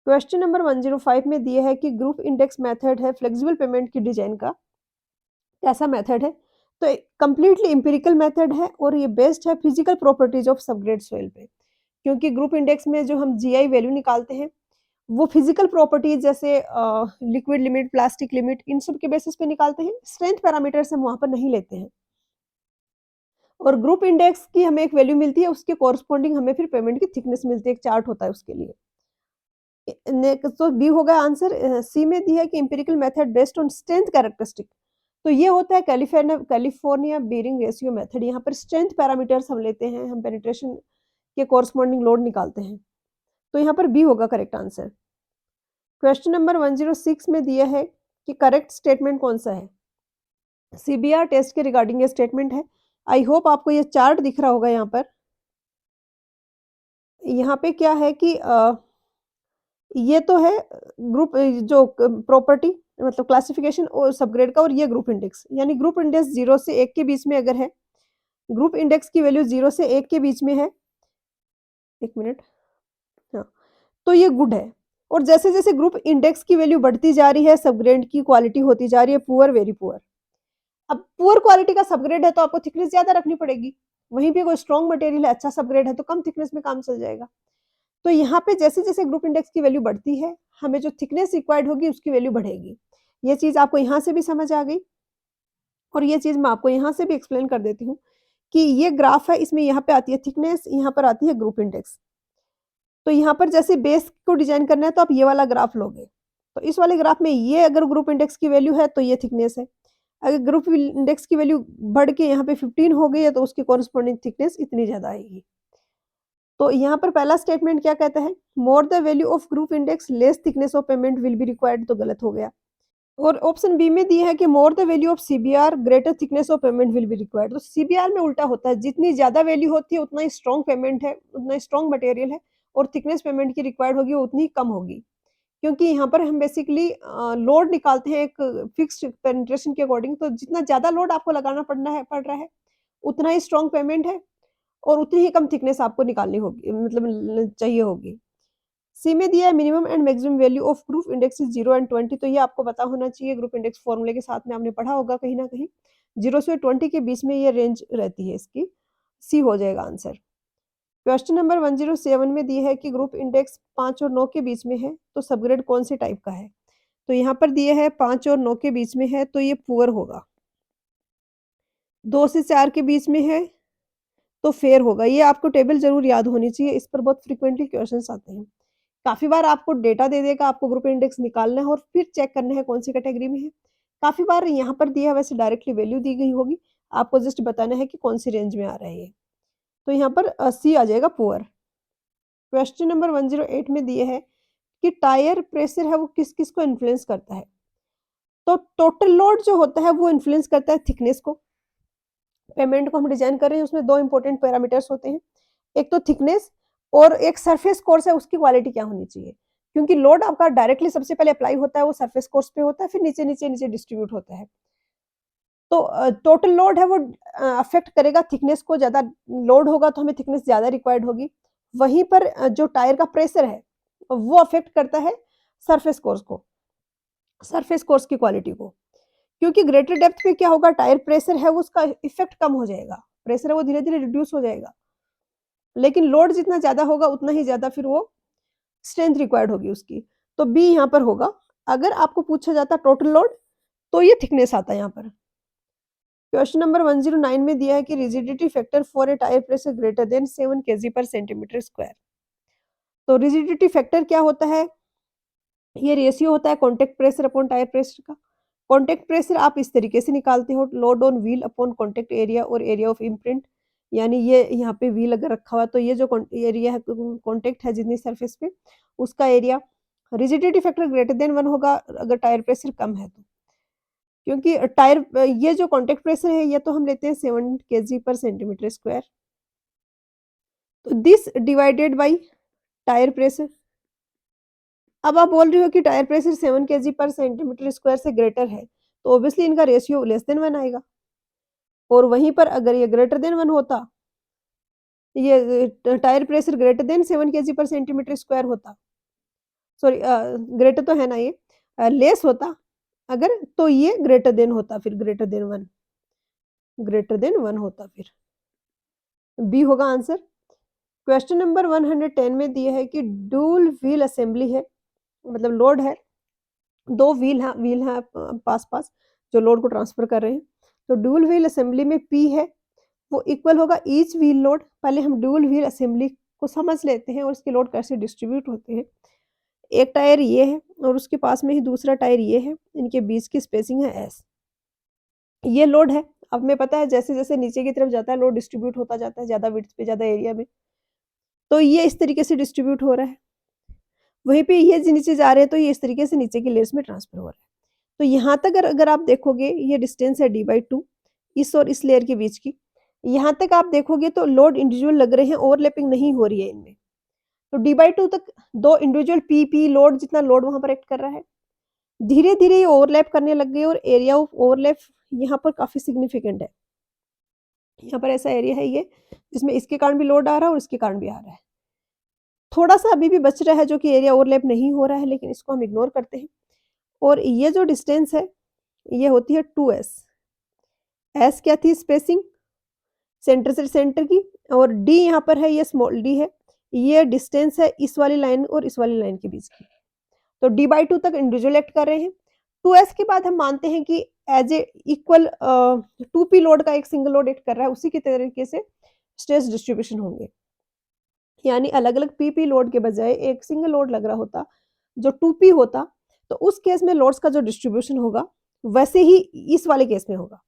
क्वेश्चन नंबर 105 में दिया है कि ग्रुप इंडेक्स मेथड है फ्लेक्सिबल पेमेंट की डिजाइन का, कैसा मेथड है? तो कंप्लीटली एम्पिरिकल मेथड है और ये बेस्ड है physical properties of subgrade soil पे, क्योंकि ग्रुप इंडेक्स में जो हम जीआई वैल्यू निकालते हैं वो फिजिकल प्रॉपर्टीज जैसे लिक्विड लिमिट, प्लास्टिक लिमिट, इन सब के बेसिस पे निकालते हैं। स्ट्रेंथ पैरामीटर्स हम वहाँ पर नहीं लेते हैं, और ग्रुप इंडेक्स की हमें एक वैल्यू मिलती है, उसके कॉरस्पॉन्डिंग हमें फिर पेमेंट की थिकनेस मिलती है, एक चार्ट होता है उसके लिए। नेक्स्ट तो बी होगा आंसर। सी में दिया है कि empirical method based on strength characteristic, तो ये होता है कैलिफोर्निया बेरिंग रेशियो मेथड। यहाँ पर स्ट्रेंथ पैरामीटर्स हम लेते हैं, हम पेनिट्रेशन के कॉरस्पॉन्डिंग लोड निकालते हैं, तो यहाँ पर बी होगा करेक्ट आंसर। क्वेश्चन नंबर 106 में दिया है कि करेक्ट स्टेटमेंट कौन सा है? सीबीआर टेस्ट के रिगार्डिंग ये स्टेटमेंट है। आई होप आपको ये चार्ट दिख रहा होगा यहाँ पर। यहाँ पे क्या है कि ये तो है ग्रुप जो प्रॉपर्टी मतलब क्लासिफिकेशन और सबग्रेड का, और ये ग्रुप इंडेक्स, यानी ग्रुप इंडेक्स 0 से 1 के बीच में अगर है, ग्रुप इंडेक्स की वैल्यू 0 से 1 के बीच में है, 1 मिनट, हाँ, तो ये गुड है। और जैसे-जैसे ग्रुप इंडेक्स की वैल्यू बढ़ती जा रही है, सबग्रेड की क्वालिटी होती जा रही है पुअर, वेरी पुअर। अब पुअर क्वालिटी का सबग्रेड है तो आपको थिकनेस ज़्यादा रखनी पड़ेगी। वहीं पे कोई स्ट्रॉन्ग मटेरियल है, अच्छा सबग्रेड है तो कम थिकनेस में काम चल जाएगा। तो यहाँ पे जैसे-जैसे ग्रुप इंडेक्स की वैल्यू बढ़ती है, हमें जो थिकनेस रिक्वायर्ड होगी उसकी वैल्यू बढ़ेगी। ये चीज़ आपको यहाँ से भी समझ आ गई, और ये चीज़ मैं आपको यहाँ से भी एक्सप्लेन कर देती हूँ कि ये ग्राफ है, इसमें यहाँ पे आती है थिकनेस, यहाँ पर आती है ग्रुप इंडेक्स। तो यहाँ पर जैसे बेस को डिजाइन करना है तो आप ये वाला ग्राफ लोगे। तो इस वाले ग्राफ में ये अगर ग्रुप इंडेक्स की वैल्यू है तो ये थिकनेस है। अगर ग्रुप इंडेक्स की वैल्यू बढ़ के यहाँ पे 15 हो गई है तो उसकी कॉरेस्पॉन्डिंग थिकनेस इतनी ज़्यादा आएगी। तो यहाँ पर पहला स्टेटमेंट क्या कहता है? More the value of group index less thickness of payment will be required, तो गलत हो गया। और ऑप्शन बी में दिया है कि more the value of CBR greater thickness of payment will be required. तो सीबीआर में उल्टा होता है, जितनी ज्यादा वैल्यू होती है उतना ही स्ट्रॉन्ग पेमेंट है, उतना ही स्ट्रॉन्ग मटेरियल है, और थिकनेस पेमेंट की रिक्वायर्ड होगी वो उतनी कम होगी, क्योंकि यहाँ पर हम बेसिकली लोड निकालते हैं एक फिक्स्ड पेनिट्रेशन के अकॉर्डिंग। तो जितना ज्यादा लोड आपको लगाना पड़ रहा है उतना ही स्ट्रॉन्ग पेमेंट है, और उतनी ही कम थिकनेस आपको निकालनी होगी, मतलब चाहिए होगी। सी में दिया है minimum and maximum value of group index is 0 and 20, तो ये आपको पता होना चाहिए, ग्रुप इंडेक्स फॉर्मूले के साथ में आपने पढ़ा होगा कहीं ना कहीं। 0 से 20 के बीच में ये रेंज रहती है इसकी, सी हो जाएगा आंसर। क्वेश्चन नंबर 107 में दिया है कि ग्रुप इंडेक्स 5 और 9 के बीच में है, तो सबग्रेड कौन से टाइप का है? तो यहाँ पर दिए है 5 और 9 के बीच में है, तो ये पुअर होगा। 2 से 4 के बीच में है तो फेयर होगा। ये आपको टेबल जरूर याद होनी चाहिए, इस पर बहुत फ्रिक्वेंटली क्वेश्चंस आते हैं। काफी बार आपको डेटा दे देगा, आपको ग्रुप इंडेक्स निकालना है और फिर चेक करना है कौन सी कैटेगरी में है। काफी बार यहाँ पर दिया है, वैसे डायरेक्टली वैल्यू दी गई होगी, आपको जस्ट बताना है कि कौन सी रेंज में आ रहा है ये। तो यहाँ पर सी आ जाएगा पुअर। क्वेश्चन नंबर 108 में दिए है कि टायर प्रेशर है वो किस किस को इन्फ्लुएंस करता है? तो टोटल लोड जो होता है वो इन्फ्लुएंस करता है थिकनेस को। पेमेंट को हम डिजाइन कर रहे हैं, उसमें दो इंपॉर्टेंट पैरामीटर्स होते हैं, एक तो थिकनेस और एक सरफेस कोर्स है उसकी क्वालिटी क्या होनी चाहिए, क्योंकि लोड आपका डायरेक्टली सबसे पहले अप्लाई होता है वो सरफेस कोर्स पे होता है, फिर नीचे नीचे नीचे डिस्ट्रीब्यूट होता है। तो टोटल लोड है वो अफेक्ट करेगा थिकनेस को, ज्यादा लोड होगा तो हमें थिकनेस ज्यादा रिक्वायर्ड होगी। वहीं पर जो टायर का प्रेशर है वो अफेक्ट करता है सरफेस कोर्स को, सरफेस कोर्स की क्वालिटी को, क्योंकि ग्रेटर डेप्थ पे क्या होगा, टायर प्रेशर है वो उसका इफेक्ट कम हो जाएगा, प्रेशर है वो धीरे धीरे रिड्यूस हो जाएगा, लेकिन लोड जितना ज्यादा होगा उतना ही ज्यादा फिर वो स्ट्रेंथ रिक्वायर्ड होगी उसकी। तो बी यहाँ पर होगा। अगर आपको पूछा जाता टोटल लोड तो ये थिकनेस आता है यहाँ पर। क्वेश्चन नंबर 109 में दिया है कि rigidity factor for a tyre pressure greater than 7 kg पर सेंटीमीटर स्क्वायर। तो रिजिडिटी फैक्टर क्या होता है? ये रेशियो होता है contact pressure upon tyre pressure का। कॉन्टेक्ट प्रेशर आप इस तरीके से निकालते हो, load on wheel upon contact area और एरिया ऑफ इम्प्रिंट, यानी ये यहाँ पे व्हील अगर रखा हुआ तो ये जो एरिया है कॉन्टेक्ट है जितनी सरफेस पे उसका area. Rigidity factor greater than 1 होगा अगर टायर प्रेशर कम है तो, क्योंकि टायर ये जो कॉन्टेक्ट प्रेशर है ये तो हम लेते हैं 7 kg पर सेंटीमीटर स्क्वायर, तो this divided by tyre pressure. अब आप बोल रही हो कि टायर प्रेशर 7 kg पर सेंटीमीटर स्क्वायर से ग्रेटर है, तो ऑब्वियसली इनका रेशियो लेस देन 1 आएगा, और वहीं पर अगर ये ग्रेटर देन 1 होता, ये tyre pressure greater than 7 kg पर सेंटीमीटर स्क्वायर होता, सॉरी ग्रेटर तो है ना ये, लेस होता अगर, तो ये ग्रेटर देन होता, फिर ग्रेटर देन 1, ग्रेटर देन 1 होता, फिर बी होगा आंसर। क्वेश्चन नंबर 110 में दिया है कि डुअल व्हील असेंबली है, मतलब लोड है, दो व्हील है पास पास जो लोड को ट्रांसफर कर रहे हैं, तो डुअल व्हील असेंबली में पी है वो इक्वल होगा ईच व्हील लोड। पहले हम डुअल व्हील असेंबली को समझ लेते हैं और इसके लोड कैसे डिस्ट्रीब्यूट होते हैं। एक टायर ये है और उसके पास में ही दूसरा टायर ये है, इनके बीच की स्पेसिंग है एस, ये लोड है। अब हमें पता है जैसे जैसे नीचे की तरफ जाता है लोड डिस्ट्रीब्यूट होता जाता है ज्यादा विड्थ पे ज्यादा एरिया में, तो ये इस तरीके से डिस्ट्रीब्यूट हो रहा है, वहीं पे ये नीचे जा रहे हैं तो ये इस तरीके से नीचे की लेयर्स में ट्रांसफर हो रहा है। तो यहाँ तक अगर आप देखोगे ये डिस्टेंस है d/2 इस और इस लेयर के बीच की, यहाँ तक आप देखोगे तो लोड इंडिविजुअल लग रहे हैं, ओवरलैपिंग नहीं हो रही है इनमें, तो d/2 तक दो इंडिविजुअल पी लोड जितना लोड वहां पर एक्ट कर रहा है, धीरे धीरे ये ओवरलैप करने लग गए और एरिया ऑफ ओवरलैप यहाँ पर काफी सिग्निफिकेंट है। यहाँ पर ऐसा एरिया है ये जिसमें इसके कारण भी लोड आ रहा है और इसके कारण भी आ रहा है, थोड़ा सा अभी भी बच रहा है जो कि एरिया ओवरलैप नहीं हो रहा है, लेकिन इसको हम इग्नोर करते हैं। और ये जो डिस्टेंस है ये होती है 2s, एस क्या थी स्पेसिंग सेंटर से सेंटर की, और डी यहाँ पर है ये स्मॉल डी है, ये डिस्टेंस है इस वाली लाइन और इस वाली लाइन के बीच की, तो d/2 तक इंडिविजुअल एक्ट कर रहे हैं। 2s के बाद हम मानते हैं कि as a equal 2p load का एक सिंगल लोड एक्ट कर रहा है, उसी के तरीके से स्ट्रेस डिस्ट्रीब्यूशन होंगे, यानी अलग अलग पी लोड के बजाय एक सिंगल लोड लग रहा होता जो 2p होता, तो उस केस में लोड्स का जो डिस्ट्रीब्यूशन होगा वैसे ही इस वाले केस में होगा,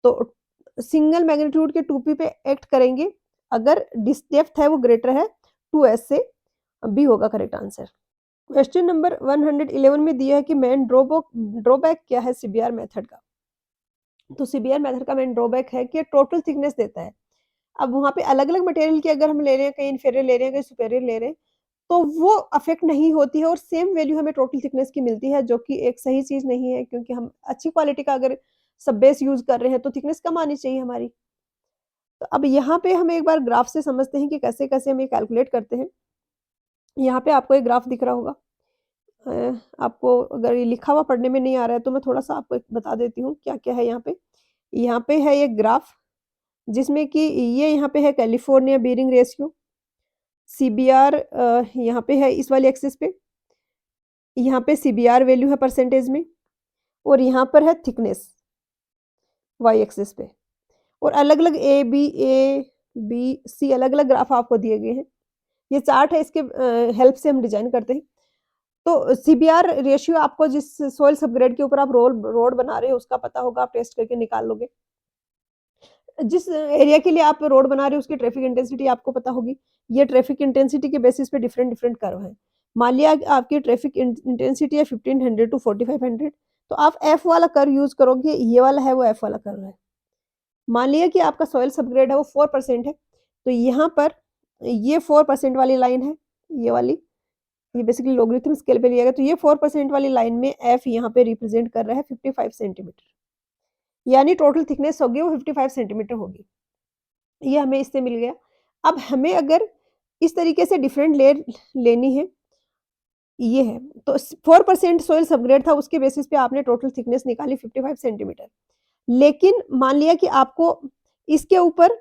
तो सिंगल मैग्नीट्यूड के 2p पे एक्ट करेंगे अगर डेप्थ है वो ग्रेटर है 2s से, बी होगा करेक्ट आंसर। क्वेश्चन नंबर 111 में दिया है कि मेन ड्रॉबैक क्या है सीबीआर मेथड का। तो सीबीआर मेथड का मेन ड्रॉबैक है कि टोटल थिकनेस देता है। अब वहाँ पे अलग अलग मटेरियल की अगर हम ले रहे हैं, कहीं इन्फीरियर ले रहे हैं कहीं सुपेरियर ले रहे हैं, तो वो अफेक्ट नहीं होती है और सेम वैल्यू हमें टोटल थिकनेस की मिलती है, जो कि एक सही चीज नहीं है, क्योंकि हम अच्छी क्वालिटी का अगर सब बेस यूज कर रहे हैं तो थिकनेस कम आनी चाहिए हमारी। तो अब यहाँ पे हम एक बार ग्राफ से समझते हैं कि कैसे-कैसे हम ये कैलकुलेट करते हैं। यहाँ पे आपको एक ग्राफ दिख रहा होगा। आपको अगर ये लिखा हुआ पढ़ने में नहीं आ रहा है तो मैं थोड़ा-सा आपको एक बता देती हूँ क्या-क्या है यहाँ पे। यहाँ पे है एक ग्राफ जिसमें कि ये यहाँ पे है कैलिफोर्निया बियरिंग रेशियो, सीबीआर यहाँ पे है इस वाली एक्सिस पे, यहाँ पे सीबीआर वैल्यू है परसेंटेज में और यहाँ पर है थिकनेस वाई एक्सिस पे और अलग-अलग बी, सी अलग-अलग ग्राफ आपको दिए गए हैं। ये चार्ट है इसके हेल्प से हम डिज़ाइन करते हैं। तो सीबीआर रेशियो आपको जिस सॉइल सबग्रेड के ऊपर आप रोड बना रहे हो उसका पता होगा, आप टेस्ट करके निकाल लोगे। जिस एरिया के लिए आप रोड बना रहे हो उसकी ट्रैफिक इंटेंसिटी आपको पता होगी। ये ट्रैफिक इंटेंसिटी के बेसिस पे डिफरेंट कर्व हैं। मान लिया आपकी ट्रैफिक इंटेंसिटी है 1500 टू 4500 तो आप एफ वाला कर्व यूज़ करोगे, ये वाला है वो एफ वाला कर्व है। मान लिया कि आपका सॉइल सबग्रेड है वो 4% है, तो यहाँ पर ये 4% वाली लाइन है, ये वाली, ये बेसिकली लॉगरिथम स्केल पे लिया गया, तो ये 4% वाली लाइन में एफ यहाँ पे रिप्रेजेंट कर रहा है 55 सेंटीमीटर, यानी टोटल थिकनेस होगी वो 55 सेंटीमीटर होगी। ये हमें इससे मिल गया। अब हमें अगर इस तरीके से डिफरेंट लेयर लेनी है, ये है, तो 4% सॉइल सबग्रेड था, उसके बेसिस पे आपने टोटल थिकनेस निकाली 55 सेंटीमीटर। लेकिन मान लिया कि आपको इसके ऊपर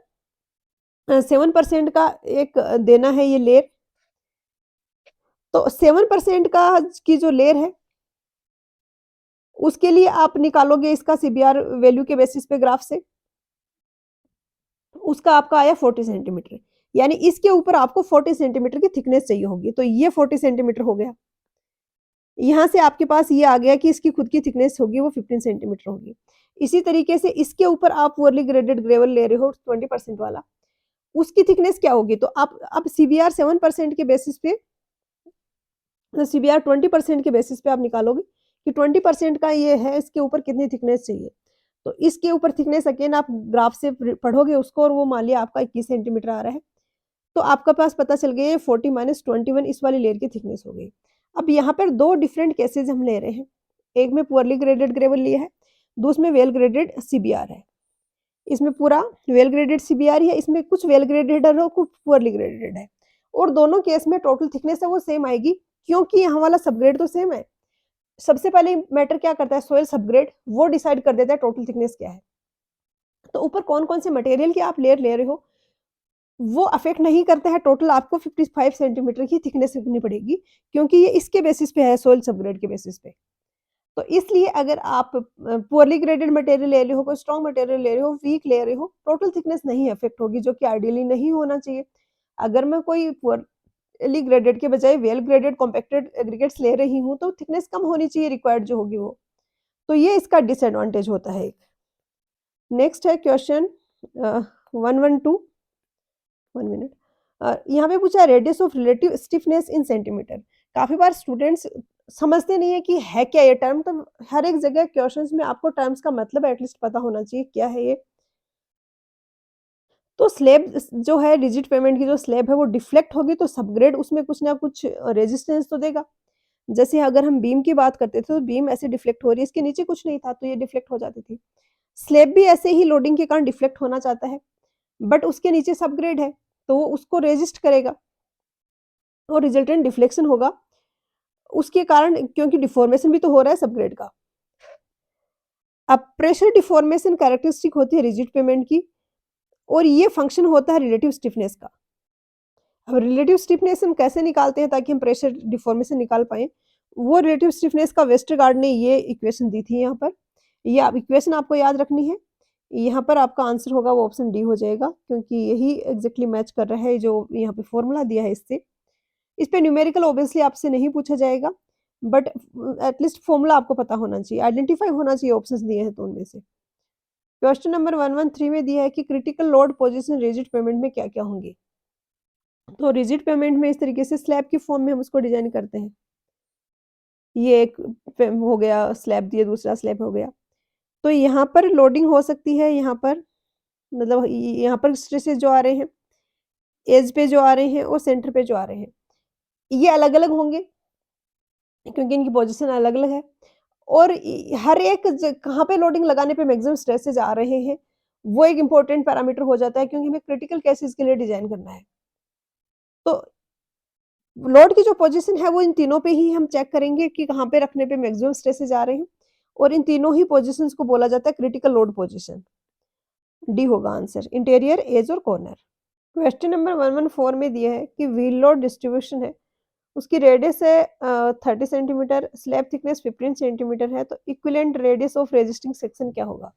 7% का एक देना है ये लेयर, तो 7% का की जो लेयर है, उसके लिए आप निकालोगे इसका सीबीआर वैल्यू के बेसिस पे ग्राफ से, उसका आपका आया 40 सेंटीमीटर, यानी इसके ऊपर आपको 40 सेंटीमीटर की थिकनेस चाहिए होगी, तो ये 40 सेंटीमीटर हो गया। यहाँ से आपके पास ये आ गया कि इसकी खुद की थिकनेस होगी वो 15 सेंटीमीटर होगी। इसी तरीके से इसके ऊपर आप पुअरली ग्रेडेड ग्रेवल ले रहे हो 20% वाला, उसकी थिकनेस क्या होगी? तो आप अब सीबीआर 7% के बेसिस पे, सीबीआर 20% के बेसिस पे आप निकालोगे कि 20% का ये है, इसके ऊपर कितनी थिकनेस चाहिए। तो इसके ऊपर थिकनेस अगेन आप ग्राफ से पढ़ोगे उसको और वो मान लिया आपका 21 सेंटीमीटर आ रहा है। तो आपका पास पता चल गया ये 40 माइनस 21 इस वाली लेयर की थिकनेस हो गई। अब यहाँ पर 2 डिफरेंट केसेज़ हम ले रहे हैं। एक में पुअरली ग्रेडेड ग्रेवल लिया है, दूसरे में वेल ग्रेडेड सीबीआर है। इसमें पूरा वेल ग्रेडेड सीबीआर ही है, इसमें कुछ वेल ग्रेडेड है और कुछ पुअरली ग्रेडेड है। और दोनों केस में टोटल थिकनेस है वो सेम आएगी क्योंकि यहाँ वाला सबग्रेड तो सेम है। सबसे पहले मैटर क्या करता है, सॉइल सबग्रेड, वो डिसाइड कर देता है टोटल थिकनेस क्या है। तो ऊपर कौन-कौन से मटेरियल की आप लेयर ले रहे हो, वो अफेक्ट नहीं करता है, टोटल आपको 55 सेंटीमीटर की थिकनेस रखनी पड़ेगी क्योंकि ये इसके बेसिस पे है, सॉइल सबग्रेड के बेसिस पे। तो इसलिए अगर आप पुअरली ग्रेडेड मटेरियल ले रहे हो, कोई स्ट्रॉन्ग मटेरियल ले रहे हो, वीक ले रहे हो, टोटल थिकनेस नहीं अफेक्ट होगी, जो कि आइडियली नहीं होना चाहिए। अगर मैं कोई पुअरली ग्रेडेड के बजाय वेल ग्रेडेड कॉम्पैक्टेड एग्रीगेट्स ले रही हूँ, तो थिकनेस कम होनी चाहिए रिक्वायर्ड जो होगी वो। तो ये इसका डिसएडवांटेज होता है एक। नेक्स्ट है क्वेश्चन 112, 1 मिनट। यहाँ पे पूछा है radius of relative stiffness in centimetre. काफ़ी बार स्टूडेंट्स समझते नहीं है कि है क्या ये टर्म, तो हर एक जगह क्वेश्चंस में आपको टर्म्स का मतलब एटलीस्ट पता होना चाहिए क्या है ये। तो स्लैब जो है, रिजिड पेमेंट की जो स्लैब है वो डिफ्लेक्ट होगी तो सबग्रेड उसमें कुछ ना कुछ रेजिस्टेंस तो देगा। जैसे अगर हम बीम की बात करते थे तो बीम ऐसे डिफ्लेक्ट हो रही है, इसके नीचे कुछ नहीं था तो ये डिफ्लेक्ट हो जाती थी। स्लैब भी ऐसे ही लोडिंग के कारण डिफ्लेक्ट होना चाहता है, बट उसके नीचे सबग्रेड है तो वो उसको रेजिस्ट करेगा और रिजल्टेंट डिफ्लेक्शन होगा उसके कारण, क्योंकि डिफॉर्मेशन भी तो हो रहा है सबग्रेड का। अब प्रेशर डिफॉर्मेशन कैरेक्टरिस्टिक होती है रिजिड पेमेंट की और ये फंक्शन होता है रिलेटिव स्टिफनेस का। अब रिलेटिव स्टिफनेस हम कैसे निकालते हैं ताकि हम प्रेशर डिफॉर्मेशन निकाल पाएँ? वो रिलेटिव स्टिफनेस का वेस्टरगार्ड ने ये इक्वेशन दी थी यहाँ पर। ये आप इक्वेशन आपको याद रखनी है। यहाँ पर आपका आंसर होगा वो ऑप्शन डी हो जाएगा क्योंकि यही एग्ज़ैक्टली मैच कर रहा है जो यहाँ पे फॉर्मूला दिया है इससे। इस पे न्यूमेरिकल ऑब्वियसली आपसे नहीं पूछा जाएगा, बट एटलीस्ट फॉर्मूला आपको पता होना चाहिए, आइडेंटिफाई होना चाहिए ऑप्शंस दिए हैं तो उनमें से। क्वेश्चन नंबर 113 में दिया है कि critical load position rigid payment में क्या-क्या होंगे? तो रिजिड पेमेंट में इस तरीके से स्लैब की फॉर्म में हम उसको डिज़ाइन करते हैं। ये एक हो गया स्लैब दिया, दूसरा स्लैब हो गया। तो यहाँ पर लोडिंग हो सकती है, यहाँ पर मतलब यहाँ पर स्ट्रेसेस जो आ रहे हैं, एज पे जो आ रहे हैं और सेंटर पे जो आ रहे हैं, ये अलग-अलग होंगे क्योंकि इनकी पोजीशन अलग-अलग है और हर एक कहाँ पे लोडिंग लगाने पे मैक्सिमम स्ट्रेसेस आ रहे हैं वो एक इम्पोर्टेंट पैरामीटर हो जाता है क्योंकि हमें क्रिटिकल केसेस के लिए डिज़ाइन करना है। तो लोड की जो पोज़ीशन है वो इन तीनों पे ही हम चेक करेंगे कि कहाँ पे रखने पे मैक्सिमम स्ट्रेसेस आ रहे हैं और इन तीनों ही पोज़ीशंस को बोला जाता है क्रिटिकल लोड पोज़ीशन। डी होगा आंसर, इंटीरियर, एज और कॉर्नर। क्वेश्चन नंबर 114 में दिया है कि व्हील लोड डिस्ट्रीब्यूशन है, उसकी रेडियस है 30 सेंटीमीटर, स्लैब थिकनेस 15 सेंटीमीटर है, तो equivalent radius of resisting section क्या होगा?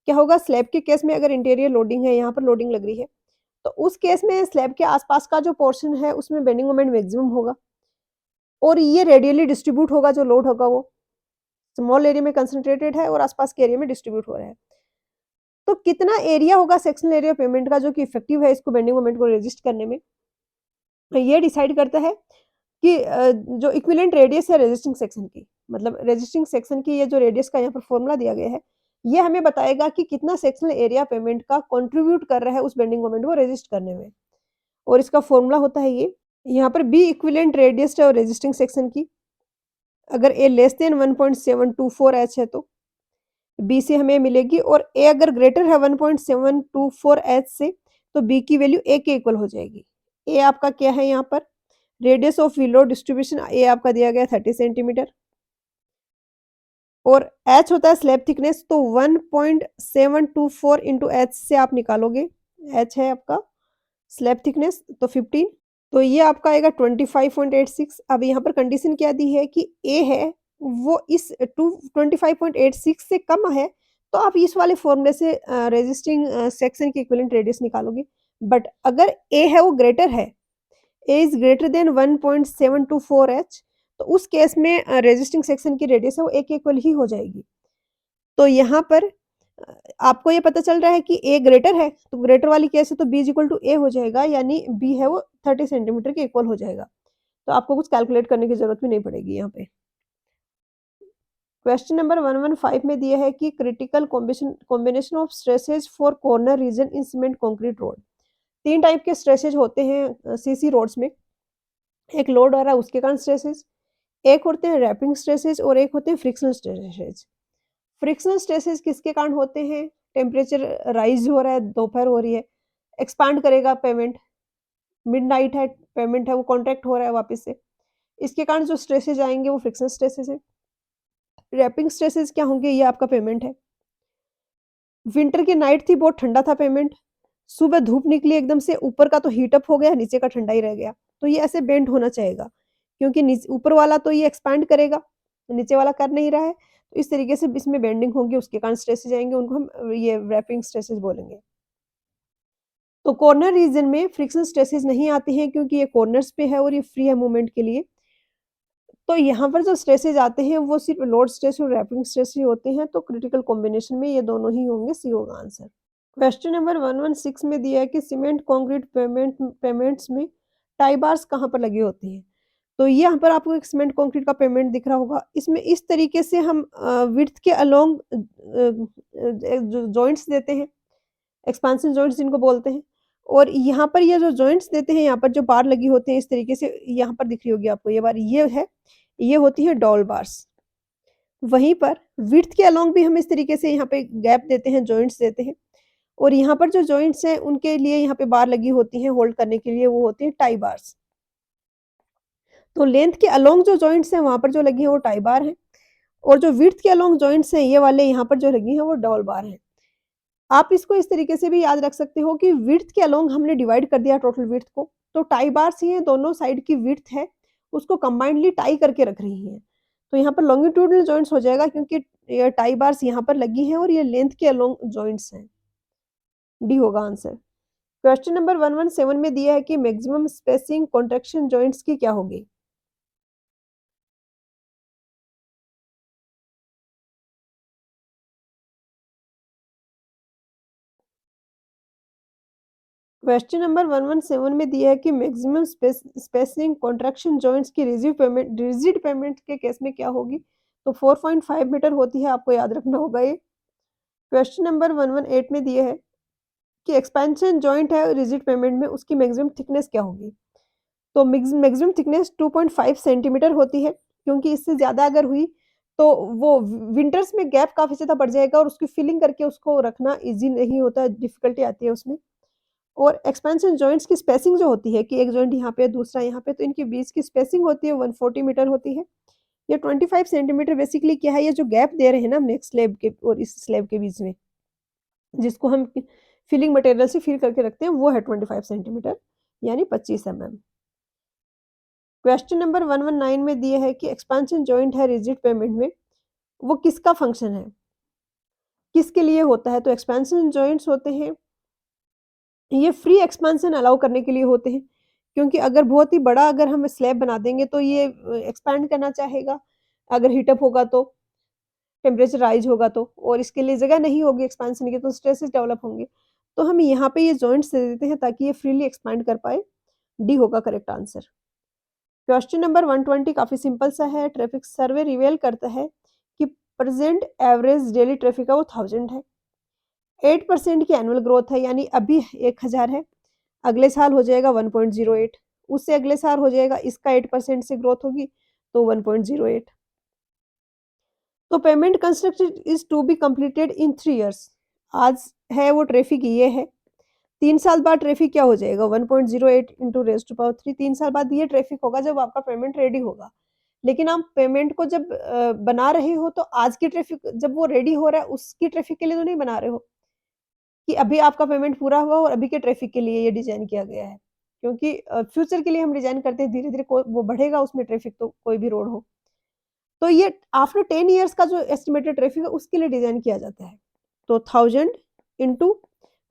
क्या होगा? स्लैब के केस में अगर इंटीरियर लोडिंग है, यहाँ पर लोडिंग लग रही है, तो उस केस में स्लैब के आसपास का जो पोर्शन है उसमें बेंडिंग मोमेंट मैक्सिमम होगा और ये रेडियली डिस्ट्रीब्यूट होगा, जो लोड होगा वो स्मॉल एरिया में कंसंट्रेटेड है और आसपास के एरिया में डिस्ट्रीब्यूट हो रहा है। तो कितना एरिया होगा सेक्शनल एरिया पेमेंट का जो कि इफेक्टिव है इसको बेंडिंग मोमेंट को रेजिस्ट करने में, ये डिसाइड करता है कि जो इक्विवेलेंट रेडियस है रेजिस्टिंग सेक्शन की, मतलब रेजिस्टिंग सेक्शन की ये जो रेडियस का यहाँ पर फॉर्मूला दिया गया है, ये हमें बताएगा कि कितना सेक्शनल एरिया पेमेंट का कंट्रीब्यूट कर रहा है उस बेंडिंग मोमेंट को रेजिस्ट करने में। और इसका फॉर्मूला होता है ये, यहाँ पर बी इक्विवेलेंट रेडियस है और रेजिस्टिंग सेक्शन की, अगर ए लेस देन 1.724 एच है तो बी से हमें मिलेगी, और ए अगर ग्रेटर है 1.724 एच से तो बी की वैल्यू ए के इक्वल हो जाएगी। ए आपका क्या है यहाँ पर? Radius of wheel load distribution, a आपका दिया गया 30 सेंटीमीटर और एच होता है स्लैब थिकनेस, तो 1.724 इंटू एच से आप निकालोगे, एच है आपका स्लैब थिकनेस तो 15, तो ये आपका आएगा 25.86। अब यहाँ पर कंडीशन क्या दी है कि ए है वो इस 25.86 से कम है, तो आप इस वाले फॉर्मूले से रेजिस्टिंग सेक्शन की इक्विवेलेंट रेडियस निकालोगे। बट अगर ए है वो ग्रेटर है, ए इज ग्रेटर देन 1.724 एच, तो उस केस में रेजिस्टिंग सेक्शन की रेडियस है वो ए के इक्वल ही हो जाएगी। तो यहाँ पर आपको ये पता चल रहा है कि ए ग्रेटर है, तो ग्रेटर वाली केस है तो बी इज इक्वल टू ए हो जाएगा, यानी बी है वो 30 सेंटीमीटर के इक्वल हो जाएगा। तो आपको कुछ कैलकुलेट करने की जरूरत भी नहीं पड़ेगी यहाँ पे। क्वेश्चन नंबर 115 में दिया है कि critical combination of stresses for corner region in cement concrete road. 3 type के स्ट्रेसेज होते हैं सीसी रोड्स में, एक लोड आ रहा है उसके कारण स्ट्रेसेज, एक होते हैं रैपिंग स्ट्रेसेज और एक होते हैं फ्रिक्शनल स्ट्रेसेज। फ्रिक्शनल स्ट्रेसेस किसके कारण होते हैं? टेम्परेचर राइज हो रहा है, दोपहर हो रही है, एक्सपांड करेगा पेमेंट, मिडनाइट है, पेमेंट है वो कॉन्ट्रैक्ट हो रहा है वापस से, इसके कारण जो स्ट्रेसेस आएंगे वो फ्रिक्शनल स्ट्रेसेस है। रैपिंग स्ट्रेसेस क्या होंगे? ये आपका पेमेंट है। विंटर की नाइट थी, बहुत ठंडा था पेमेंट, सुबह धूप निकली एकदम से, ऊपर का तो हीट अप हो गया, नीचे का ठंडा ही रह गया, तो ये ऐसे बेंड होना चाहेगा क्योंकि ऊपर वाला तो ये एक्सपैंड करेगा, नीचे वाला कर नहीं रहा है, तो इस तरीके से इसमें बेंडिंग होगी, उसके कारण स्ट्रेसेस आएंगे, उनको हम ये रैपिंग स्ट्रेसेस बोलेंगे। तो कॉर्नर रीजन में फ्रिक्शन स्ट्रेसेस नहीं आते हैं क्योंकि ये कॉर्नर्स पे है और ये फ्री है मूवमेंट के लिए। तो यहाँ पर जो स्ट्रेसेस आते हैं वो सिर्फ लोड स्ट्रेस और रैपिंग स्ट्रेस ही होते हैं, तो क्रिटिकल कॉम्बिनेशन में ये दोनों ही होंगे, सी होगा आंसर। क्वेश्चन नंबर 116 में दिया है कि सीमेंट कंक्रीट पेमेंट्स में टाई बार्स कहाँ पर लगी होती हैं? तो यहाँ पर आपको एक सीमेंट कंक्रीट का पेमेंट दिख रहा होगा, इसमें इस तरीके से हम विड्थ के अलोंग जो जॉइंट्स देते हैं, एक्सपांशन जॉइंट्स जिनको बोलते हैं, और यहाँ पर ये जो जॉइंट्स देते हैं यहाँ पर जो बार लगी होती है इस तरीके से, यहाँ पर दिख रही होगी आपको ये बार, ये है, ये होती है डॉल बार्स। वहीं पर विड्थ के अलोंग भी हम इस तरीके से यहाँ पे गैप देते हैं, जॉइंट्स देते हैं, और यहाँ पर जो जॉइंट्स हैं उनके लिए यहाँ पे बार लगी होती हैं होल्ड करने के लिए, वो होती हैं टाई बार्स। तो लेंथ के अलोंग जो जॉइंट्स हैं वहाँ पर जो लगी है वो टाई बार हैं, और जो विड्थ के अलोंग जॉइंट्स हैं ये वाले यहाँ पर जो लगी हैं वो डॉल बार हैं। आप इसको इस तरीके से भी याद रख सकते हो कि विड्थ के अलोंग हमने डिवाइड कर दिया टोटल विड्थ को, तो टाई बार्स ही दोनों साइड की विड्थ है उसको कंबाइंडली टाई करके रख रही हैं। तो यहाँ पर लॉन्गिट्यूडनल जॉइंट्स हो जाएगा क्योंकि ये टाई बार्स यहाँ पर लगी हैं और ये लेंथ के अलोंग जॉइंट्स हैं, डी होगा आंसर। क्वेश्चन नंबर 117 में दिया है कि मैक्सिमम स्पेसिंग कॉन्ट्रैक्शन जॉइंट्स की क्या होगी? क्वेश्चन नंबर 117 में दिया है कि मैक्सिमम स्पेसिंग कॉन्ट्रैक्शन जॉइंट्स की रिजिड पेमेंट के केस में क्या होगी? तो 4.5 मीटर होती है, आपको याद रखना होगा ये। क्वेश्चन नंबर 118 में दिया है कि एक्सपेंशन जॉइंट है रिजिड पेमेंट में, उसकी मैक्सिमम थिकनेस क्या होगी? तो मैक्सिमम थिकनेस 2.5 सेंटीमीटर होती है, क्योंकि इससे ज़्यादा अगर हुई तो वो विंटर्स में गैप काफ़ी ज़्यादा बढ़ जाएगा और उसकी फिलिंग करके उसको रखना ईज़ी नहीं होता, डिफ़िकल्टी आती है उसमें। और एक्सपेंशन जॉइंट्स की स्पेसिंग जो होती है कि एक जॉइंट यहाँ पे, दूसरा यहाँ पे, तो इनके बीच की स्पेसिंग होती है 140 मीटर होती है। ये 25 सेंटीमीटर बेसिकली क्या है, ये जो गैप दे रहे हैं ना हम नेक्स्ट स्लैब के और इस स्लैब के बीच में, जिसको हम फिलिंग मटेरियल से फिल करके रखते हैं, वो है 25 सेंटीमीटर यानी 25 mm। क्वेश्चन नंबर 119 में दिए है कि एक्सपेंशन जॉइंट है रिजिड पेमेंट में, वो किसका फंक्शन है, किसके लिए होता है? तो एक्सपेंशन जॉइंट्स होते हैं, ये फ्री एक्सपेंशन अलाउ करने के लिए होते हैं, क्योंकि अगर बहुत ही बड़ा अगर हम स्लैब बना देंगे तो ये एक्सपैंड करना चाहेगा, अगर हीट अप होगा तो, टेम्परेचर राइज़ होगा तो, और इसके लिए जगह नहीं होगी एक्सपेंशन की, तो स्ट्रेसेस डेवलप होंगे। तो हम यहाँ पे ये जॉइंट्स दे देते हैं ताकि ये फ्रीली एक्सपैंड कर पाए। डी होगा करेक्ट आंसर। क्वेश्चन नंबर 120 काफ़ी सिंपल सा है। ट्रैफिक सर्वे रिवील करता है कि प्रेज़ेंट एवरेज डेली ट्रैफिक है वो 1000 है। 8% की एनुअल ग्रोथ है, यानी अभी 1000 है, अगले साल हो जाएगा 1.08, उससे अगले साल हो जाएगा, इसका 8% से ग्रोथ होगी तो 1.08। तो payment constructed is to be completed in 3 years. आज है वो ट्रैफिक ये है, 3 साल बाद ट्रैफिक क्या हो जाएगा 1.08 इंटू रेज टू पावर 3, 3 साल बाद ये ट्रैफिक होगा जब आपका पेमेंट रेडी होगा। लेकिन आप पेमेंट को जब बना रहे हो तो आज की ट्रैफिक जब वो रेडी हो रहा है उसकी ट्रैफिक के लिए तो नहीं बना रहे हो कि अभी आपका पेमेंट पूरा हुआ और अभी के ट्रैफिक के लिए ये डिज़ाइन किया गया है। क्योंकि फ्यूचर के लिए हम डिज़ाइन करते हैं, धीरे-धीरे को वो बढ़ेगा उसमें ट्रैफिक, तो कोई भी रोड हो। तो ये आफ्टर 10 इयर्स का जो एस्टिमेटेड ट्रैफिक है उसके लिए डिज़ाइन किया जाता है। तो 1000 इंटू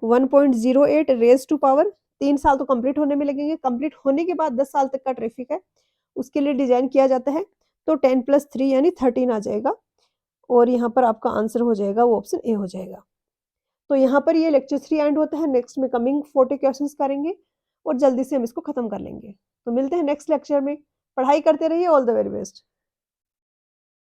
1.08 रेज़ टू पावर 3 साल तो कंप्लीट होने में लगेंगे, कंप्लीट होने के बाद 10 साल तक का ट्रैफिक है, उसके लिए डिज़ाइन किया जाता है। तो 10 + 3 यानी 13 आ जाएगा और यहाँ पर आपका आंसर हो जाएगा वो ऑप्शन ए हो जाएगा। तो यहाँ पर ये लेक्चर 3 एंड होता है। नेक्स्ट में कमिंग 40 क्वेश्चंस करेंगे और जल्दी से हम इसको खत्म कर लेंगे। तो मिलते हैं नेक्स्ट लेक्चर में। पढ़ाई करते रहिए। All the very best.